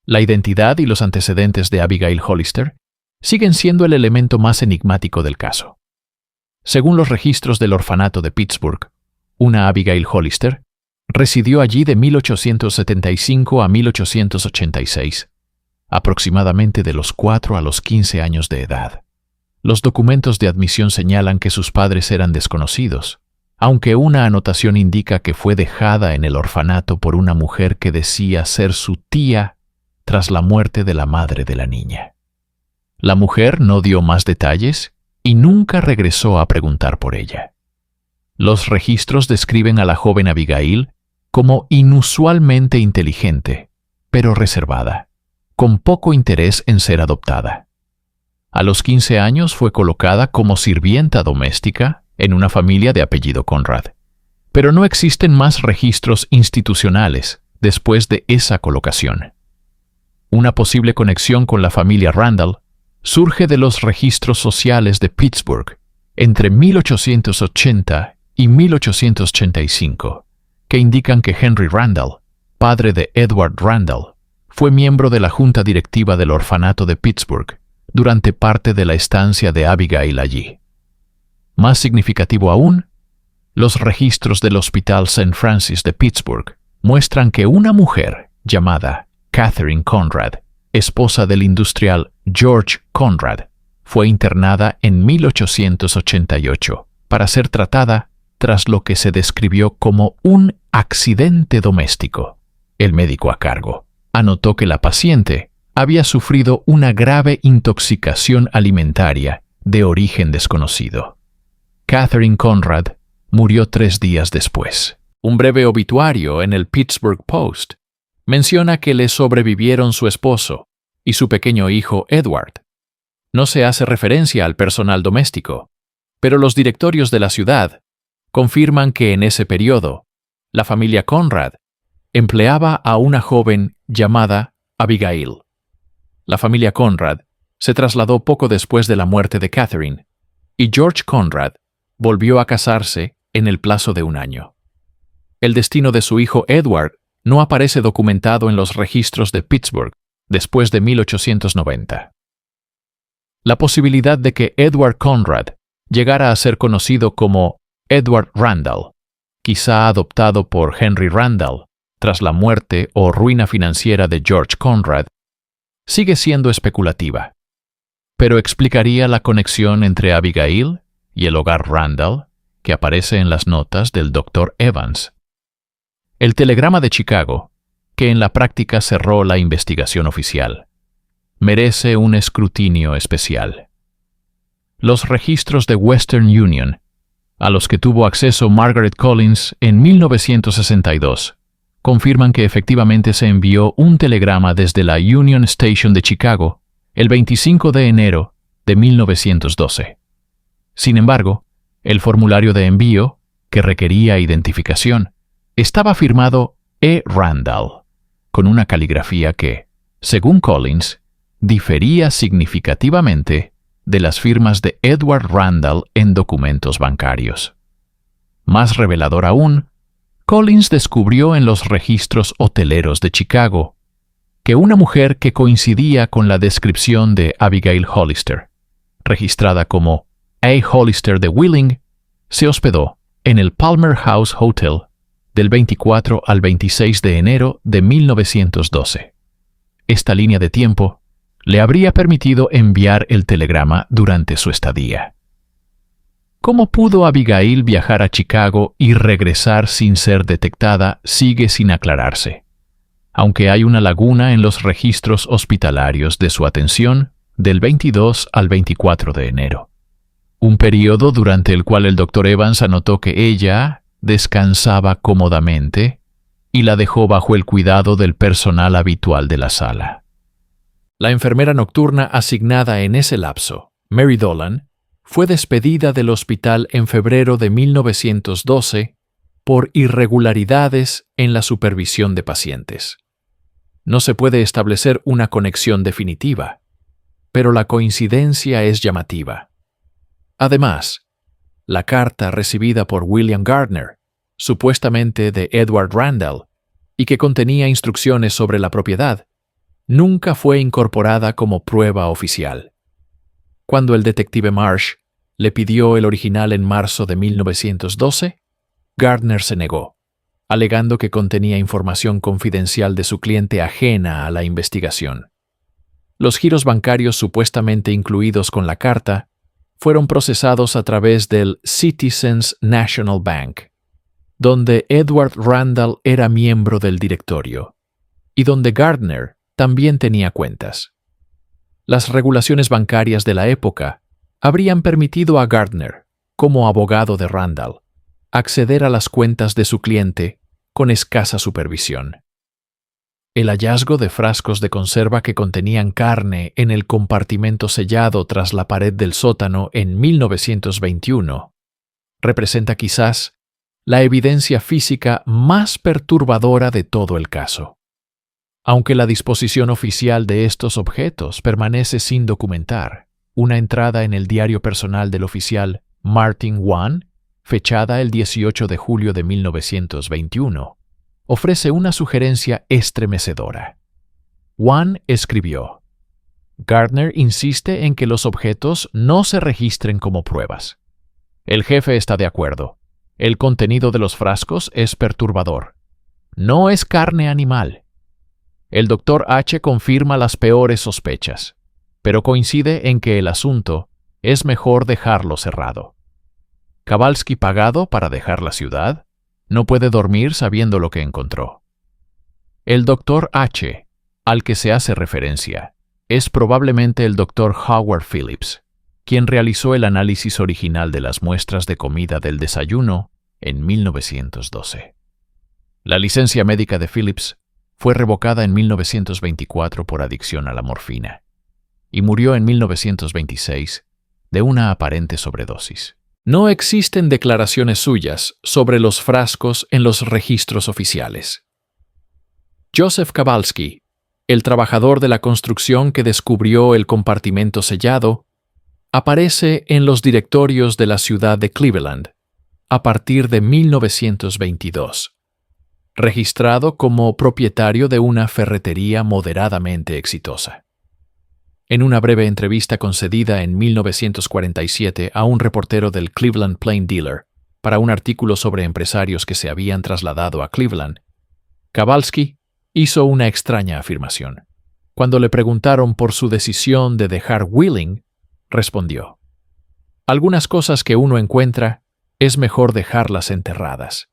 La identidad y los antecedentes de Abigail Hollister siguen siendo el elemento más enigmático del caso. Según los registros del orfanato de Pittsburgh, una Abigail Hollister residió allí de 1875 a 1886, aproximadamente de los 4 a los 15 años de edad. Los documentos de admisión señalan que sus padres eran desconocidos, aunque una anotación indica que fue dejada en el orfanato por una mujer que decía ser su tía tras la muerte de la madre de la niña. La mujer no dio más detalles y nunca regresó a preguntar por ella. Los registros describen a la joven Abigail como inusualmente inteligente, pero reservada, con poco interés en ser adoptada. A los 15 años fue colocada como sirvienta doméstica en una familia de apellido Conrad, pero no existen más registros institucionales después de esa colocación. Una posible conexión con la familia Randall surge de los registros sociales de Pittsburgh entre 1880 y 1885, que indican que Henry Randall, padre de Edward Randall, fue miembro de la junta directiva del orfanato de Pittsburgh durante parte de la estancia de Abigail allí. Más significativo aún, los registros del Hospital St. Francis de Pittsburgh muestran que una mujer llamada Catherine Conrad, esposa del industrial George Conrad, fue internada en 1888 para ser tratada tras lo que se describió como un accidente doméstico. El médico a cargo anotó que la paciente había sufrido una grave intoxicación alimentaria de origen desconocido. Catherine Conrad murió 3 días después. Un breve obituario en el Pittsburgh Post menciona que le sobrevivieron su esposo y su pequeño hijo Edward. No se hace referencia al personal doméstico, pero los directorios de la ciudad confirman que en ese periodo, la familia Conrad empleaba a una joven llamada Abigail. La familia Conrad se trasladó poco después de la muerte de Catherine, y George Conrad volvió a casarse en el plazo de 1 año. El destino de su hijo Edward no aparece documentado en los registros de Pittsburgh después de 1890. La posibilidad de que Edward Conrad llegara a ser conocido como Edward Randall, quizá adoptado por Henry Randall tras la muerte o ruina financiera de George Conrad, sigue siendo especulativa, pero explicaría la conexión entre Abigail y el hogar Randall que aparece en las notas del Dr. Evans. El telegrama de Chicago, que en la práctica cerró la investigación oficial, merece un escrutinio especial. Los registros de Western Union, a los que tuvo acceso Margaret Collins en 1962, confirman que efectivamente se envió un telegrama desde la Union Station de Chicago el 25 de enero de 1912. Sin embargo, el formulario de envío, que requería identificación, estaba firmado E. Randall, con una caligrafía que, según Collins, difería significativamente de las firmas de Edward Randall en documentos bancarios. Más revelador aún, Collins descubrió en los registros hoteleros de Chicago que una mujer que coincidía con la descripción de Abigail Hollister, registrada como A. Hollister de Wheeling, se hospedó en el Palmer House Hotel del 24 al 26 de enero de 1912. Esta línea de tiempo le habría permitido enviar el telegrama durante su estadía. ¿Cómo pudo Abigail viajar a Chicago y regresar sin ser detectada sigue sin aclararse, aunque hay una laguna en los registros hospitalarios de su atención del 22 al 24 de enero, un periodo durante el cual el Dr. Evans anotó que ella descansaba cómodamente y la dejó bajo el cuidado del personal habitual de la sala. La enfermera nocturna asignada en ese lapso, Mary Dolan, fue despedida del hospital en febrero de 1912 por irregularidades en la supervisión de pacientes. No se puede establecer una conexión definitiva, pero la coincidencia es llamativa. Además, la carta recibida por William Gardner, supuestamente de Edward Randall, y que contenía instrucciones sobre la propiedad, nunca fue incorporada como prueba oficial. Cuando el detective Marsh le pidió el original en marzo de 1912, Gardner se negó, alegando que contenía información confidencial de su cliente ajena a la investigación. Los giros bancarios supuestamente incluidos con la carta fueron procesados a través del Citizens National Bank, donde Edward Randall era miembro del directorio, y donde Gardner también tenía cuentas. Las regulaciones bancarias de la época habrían permitido a Gardner, como abogado de Randall, acceder a las cuentas de su cliente con escasa supervisión. El hallazgo de frascos de conserva que contenían carne en el compartimento sellado tras la pared del sótano en 1921 representa quizás la evidencia física más perturbadora de todo el caso. Aunque la disposición oficial de estos objetos permanece sin documentar, una entrada en el diario personal del oficial Martin Wan, fechada el 18 de julio de 1921, ofrece una sugerencia estremecedora. Wan escribió: Gardner insiste en que los objetos no se registren como pruebas. El jefe está de acuerdo. El contenido de los frascos es perturbador. No es carne animal. El Dr. H. confirma las peores sospechas, pero coincide en que el asunto es mejor dejarlo cerrado. Kowalski, pagado para dejar la ciudad, no puede dormir sabiendo lo que encontró. El Dr. H., al que se hace referencia, es probablemente el Dr. Howard Phillips, quien realizó el análisis original de las muestras de comida del desayuno en 1912. La licencia médica de Phillips fue revocada en 1924 por adicción a la morfina y murió en 1926 de una aparente sobredosis. No existen declaraciones suyas sobre los frascos en los registros oficiales. Joseph Kowalski, el trabajador de la construcción que descubrió el compartimento sellado, aparece en los directorios de la ciudad de Cleveland a partir de 1922, registrado como propietario de una ferretería moderadamente exitosa. En una breve entrevista concedida en 1947 a un reportero del Cleveland Plain Dealer para un artículo sobre empresarios que se habían trasladado a Cleveland, Kowalski hizo una extraña afirmación. Cuando le preguntaron por su decisión de dejar Wheeling, respondió: algunas cosas que uno encuentra es mejor dejarlas enterradas.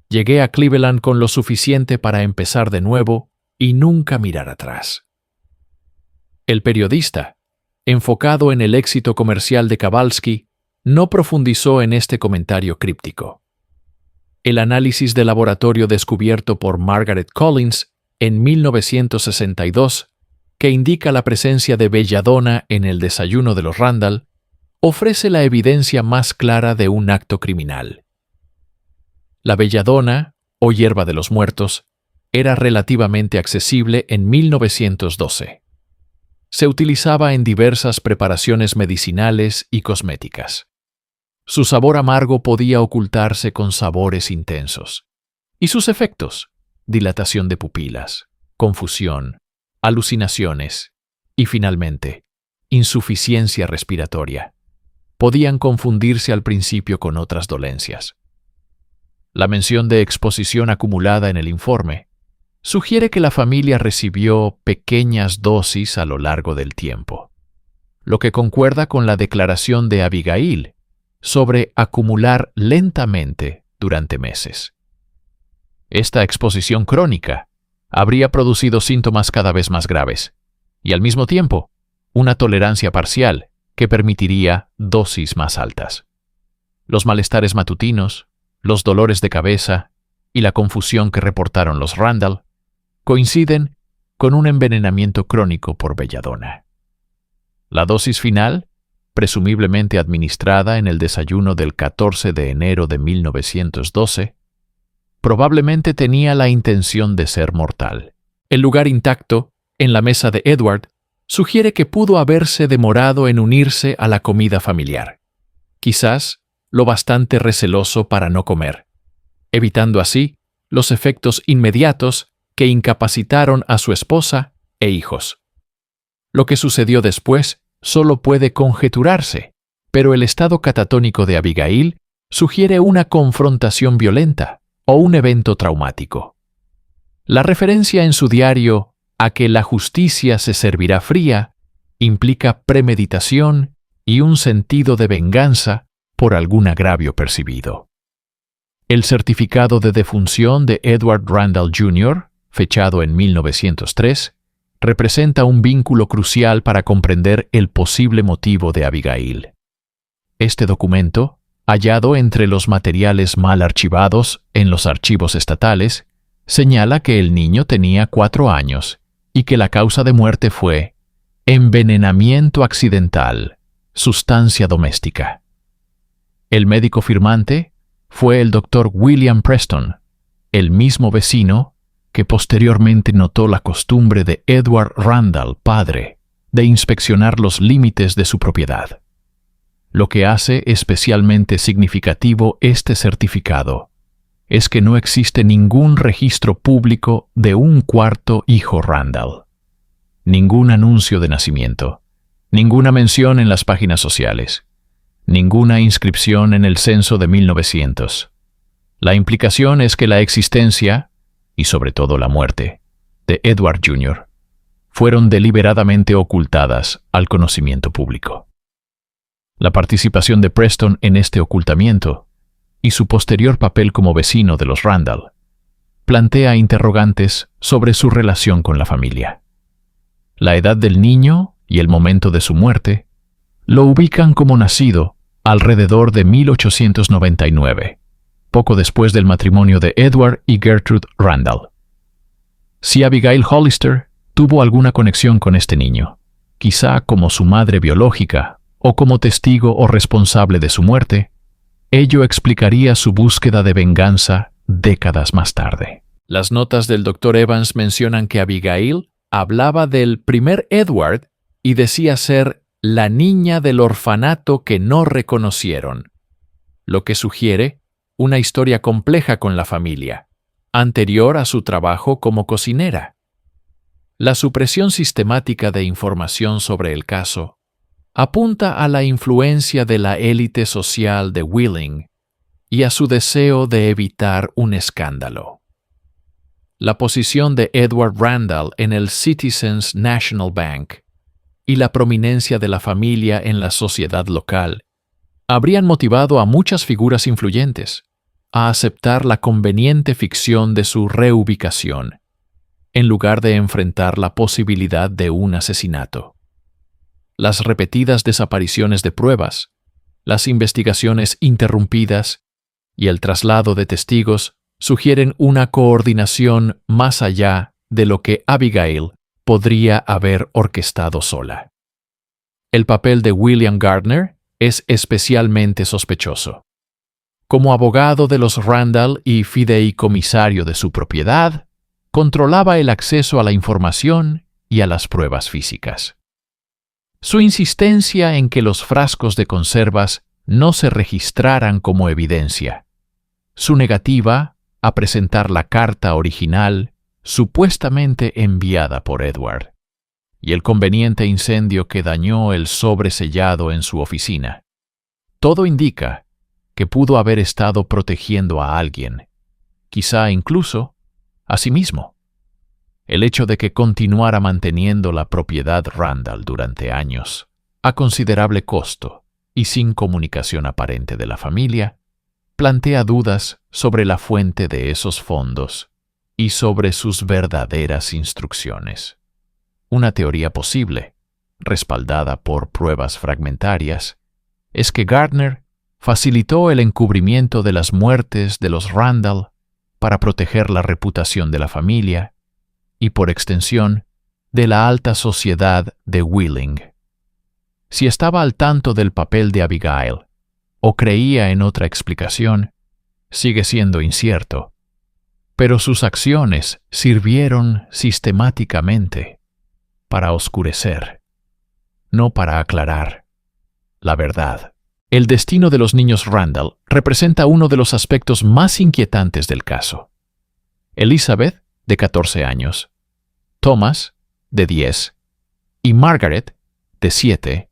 Llegué a Cleveland con lo suficiente para empezar de nuevo y nunca mirar atrás. El periodista, enfocado en el éxito comercial de Kowalski, no profundizó en este comentario críptico. El análisis de laboratorio descubierto por Margaret Collins en 1962, que indica la presencia de belladona en el desayuno de los Randall, ofrece la evidencia más clara de un acto criminal. La belladona, o hierba de los muertos, era relativamente accesible en 1912. se utilizaba en diversas preparaciones medicinales y cosméticas. Su sabor amargo podía ocultarse con sabores intensos. Y sus efectos: dilatación de pupilas, confusión, alucinaciones y, finalmente, insuficiencia respiratoria. Podían confundirse al principio con otras dolencias. La mención de exposición acumulada en el informe sugiere que la familia recibió pequeñas dosis a lo largo del tiempo, lo que concuerda con la declaración de Abigail sobre acumular lentamente durante meses. Esta exposición crónica habría producido síntomas cada vez más graves y, al mismo tiempo, una tolerancia parcial que permitiría dosis más altas. Los malestares matutinos, los dolores de cabeza y la confusión que reportaron los Randall coinciden con un envenenamiento crónico por belladona. La dosis final, presumiblemente administrada en el desayuno del 14 de enero de 1912, probablemente tenía la intención de ser mortal. El lugar intacto, en la mesa de Edward, sugiere que pudo haberse demorado en unirse a la comida familiar, quizás lo bastante receloso para no comer, evitando así los efectos inmediatos que incapacitaron a su esposa e hijos. Lo que sucedió después solo puede conjeturarse, pero el estado catatónico de Abigail sugiere una confrontación violenta o un evento traumático. La referencia en su diario a que la justicia se servirá fría implica premeditación y un sentido de venganza por algún agravio percibido. El certificado de defunción de Edward Randall Jr., fechado en 1903, representa un vínculo crucial para comprender el posible motivo de Abigail. Este documento, hallado entre los materiales mal archivados en los archivos estatales, señala que el niño tenía 4 años y que la causa de muerte fue envenenamiento accidental, sustancia doméstica. El médico firmante fue el Dr. William Preston, el mismo vecino que posteriormente notó la costumbre de Edward Randall, padre, de inspeccionar los límites de su propiedad. Lo que hace especialmente significativo este certificado es que no existe ningún registro público de un cuarto hijo Randall. Ningún anuncio de nacimiento, ninguna mención en las páginas sociales, ninguna inscripción en el censo de 1900. La implicación es que la existencia, y sobre todo la muerte, de Edward Jr. fueron deliberadamente ocultadas al conocimiento público. La participación de Preston en este ocultamiento y su posterior papel como vecino de los Randall plantea interrogantes sobre su relación con la familia. La edad del niño y el momento de su muerte lo ubican como nacido alrededor de 1899, poco después del matrimonio de Edward y Gertrude Randall. Si Abigail Hollister tuvo alguna conexión con este niño, quizá como su madre biológica o como testigo o responsable de su muerte, ello explicaría su búsqueda de venganza décadas más tarde. Las notas del Dr. Evans mencionan que Abigail hablaba del primer Edward y decía ser la niña del orfanato que no reconocieron, lo que sugiere una historia compleja con la familia, anterior a su trabajo como cocinera. La supresión sistemática de información sobre el caso apunta a la influencia de la élite social de Wheeling y a su deseo de evitar un escándalo. La posición de Edward Randall en el Citizens National Bank y la prominencia de la familia en la sociedad local habrían motivado a muchas figuras influyentes a aceptar la conveniente ficción de su reubicación, en lugar de enfrentar la posibilidad de un asesinato. Las repetidas desapariciones de pruebas, las investigaciones interrumpidas y el traslado de testigos sugieren una coordinación más allá de lo que Abigail podría haber orquestado sola. El papel de William Gardner es especialmente sospechoso. Como abogado de los Randall y fideicomisario de su propiedad, controlaba el acceso a la información y a las pruebas físicas. Su insistencia en que los frascos de conservas no se registraran como evidencia. Su negativa a presentar la carta original supuestamente enviada por Edward. Y el conveniente incendio que dañó el sobresellado en su oficina. Todo indica que pudo haber estado protegiendo a alguien, quizá incluso a sí mismo. El hecho de que continuara manteniendo la propiedad Randall durante años, a considerable costo y sin comunicación aparente de la familia, plantea dudas sobre la fuente de esos fondos y sobre sus verdaderas instrucciones. Una teoría posible, respaldada por pruebas fragmentarias, es que Gardner facilitó el encubrimiento de las muertes de los Randall para proteger la reputación de la familia y, por extensión, de la alta sociedad de Wheeling. Si estaba al tanto del papel de Abigail o creía en otra explicación, sigue siendo incierto, pero sus acciones sirvieron sistemáticamente para oscurecer, no para aclarar, la verdad. El destino de los niños Randall representa uno de los aspectos más inquietantes del caso. Elizabeth, de 14 años, Thomas, de 10, y Margaret, de 7,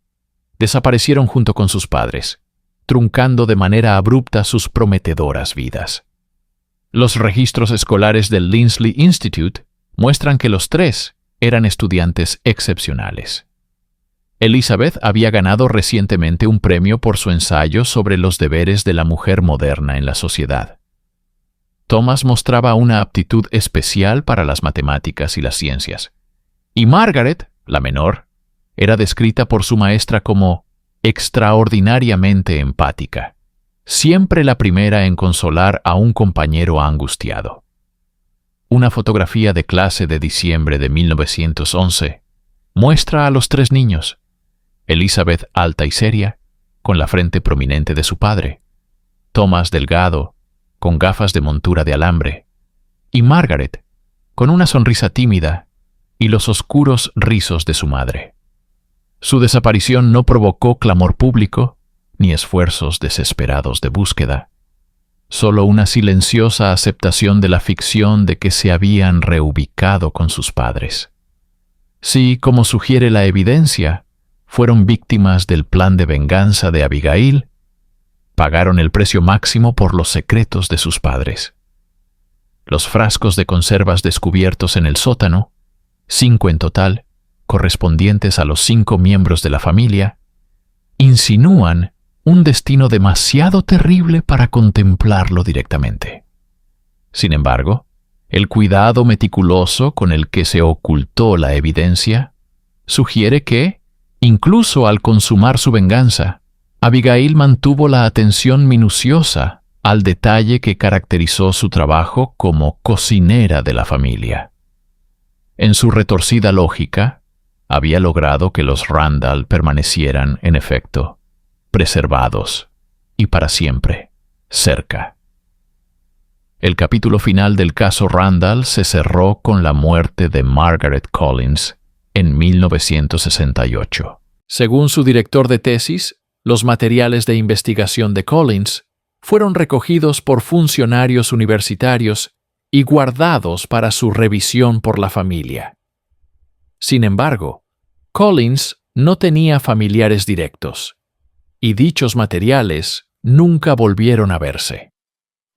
desaparecieron junto con sus padres, truncando de manera abrupta sus prometedoras vidas. Los registros escolares del Linsley Institute muestran que los tres eran estudiantes excepcionales. Elizabeth había ganado recientemente un premio por su ensayo sobre los deberes de la mujer moderna en la sociedad. Thomas mostraba una aptitud especial para las matemáticas y las ciencias. Y Margaret, la menor, era descrita por su maestra como extraordinariamente empática, siempre la primera en consolar a un compañero angustiado. Una fotografía de clase de diciembre de 1911 muestra a los tres niños, Elizabeth alta y seria, con la frente prominente de su padre, Thomas delgado, con gafas de montura de alambre, y Margaret, con una sonrisa tímida y los oscuros rizos de su madre. Su desaparición no provocó clamor público ni esfuerzos desesperados de búsqueda, solo una silenciosa aceptación de la ficción de que se habían reubicado con sus padres. Si, como sugiere la evidencia, fueron víctimas del plan de venganza de Abigail, pagaron el precio máximo por los secretos de sus padres. Los frascos de conservas descubiertos en el sótano, 5 en total, correspondientes a los 5 miembros de la familia, insinúan un destino demasiado terrible para contemplarlo directamente. Sin embargo, el cuidado meticuloso con el que se ocultó la evidencia sugiere que, incluso al consumar su venganza, Abigail mantuvo la atención minuciosa al detalle que caracterizó su trabajo como cocinera de la familia. En su retorcida lógica, había logrado que los Randall permanecieran, en efecto, preservados y para siempre, cerca. El capítulo final del caso Randall se cerró con la muerte de Margaret Collins en 1968. Según su director de tesis, los materiales de investigación de Collins fueron recogidos por funcionarios universitarios y guardados para su revisión por la familia. Sin embargo, Collins no tenía familiares directos, y dichos materiales nunca volvieron a verse.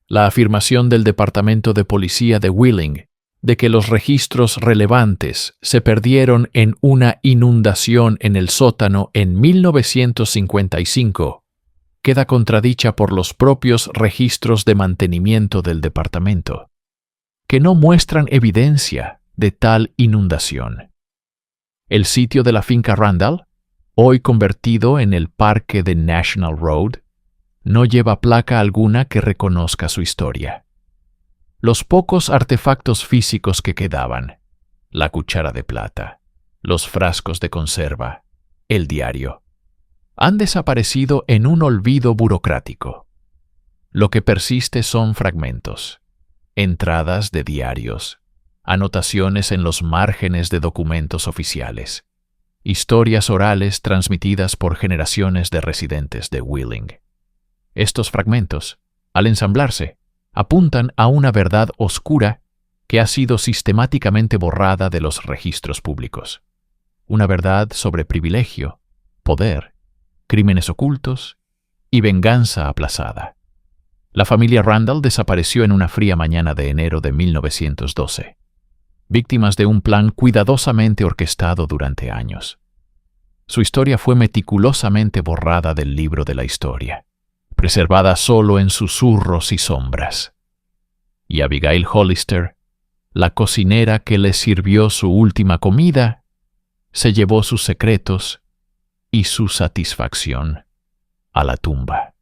La afirmación del Departamento de Policía de Wheeling de que los registros relevantes se perdieron en una inundación en el sótano en 1955 queda contradicha por los propios registros de mantenimiento del departamento, que no muestran evidencia de tal inundación. El sitio de la finca Randall, hoy convertido en el parque de National Road, no lleva placa alguna que reconozca su historia. Los pocos artefactos físicos que quedaban, la cuchara de plata, los frascos de conserva, el diario, han desaparecido en un olvido burocrático. Lo que persiste son fragmentos, entradas de diarios, anotaciones en los márgenes de documentos oficiales, historias orales transmitidas por generaciones de residentes de Wheeling. Estos fragmentos, al ensamblarse, apuntan a una verdad oscura que ha sido sistemáticamente borrada de los registros públicos. Una verdad sobre privilegio, poder, crímenes ocultos y venganza aplazada. La familia Randall desapareció en una fría mañana de enero de 1912, víctimas de un plan cuidadosamente orquestado durante años. Su historia fue meticulosamente borrada del libro de la historia, preservada solo en susurros y sombras. Y Abigail Hollister, la cocinera que le sirvió su última comida, se llevó sus secretos y su satisfacción a la tumba.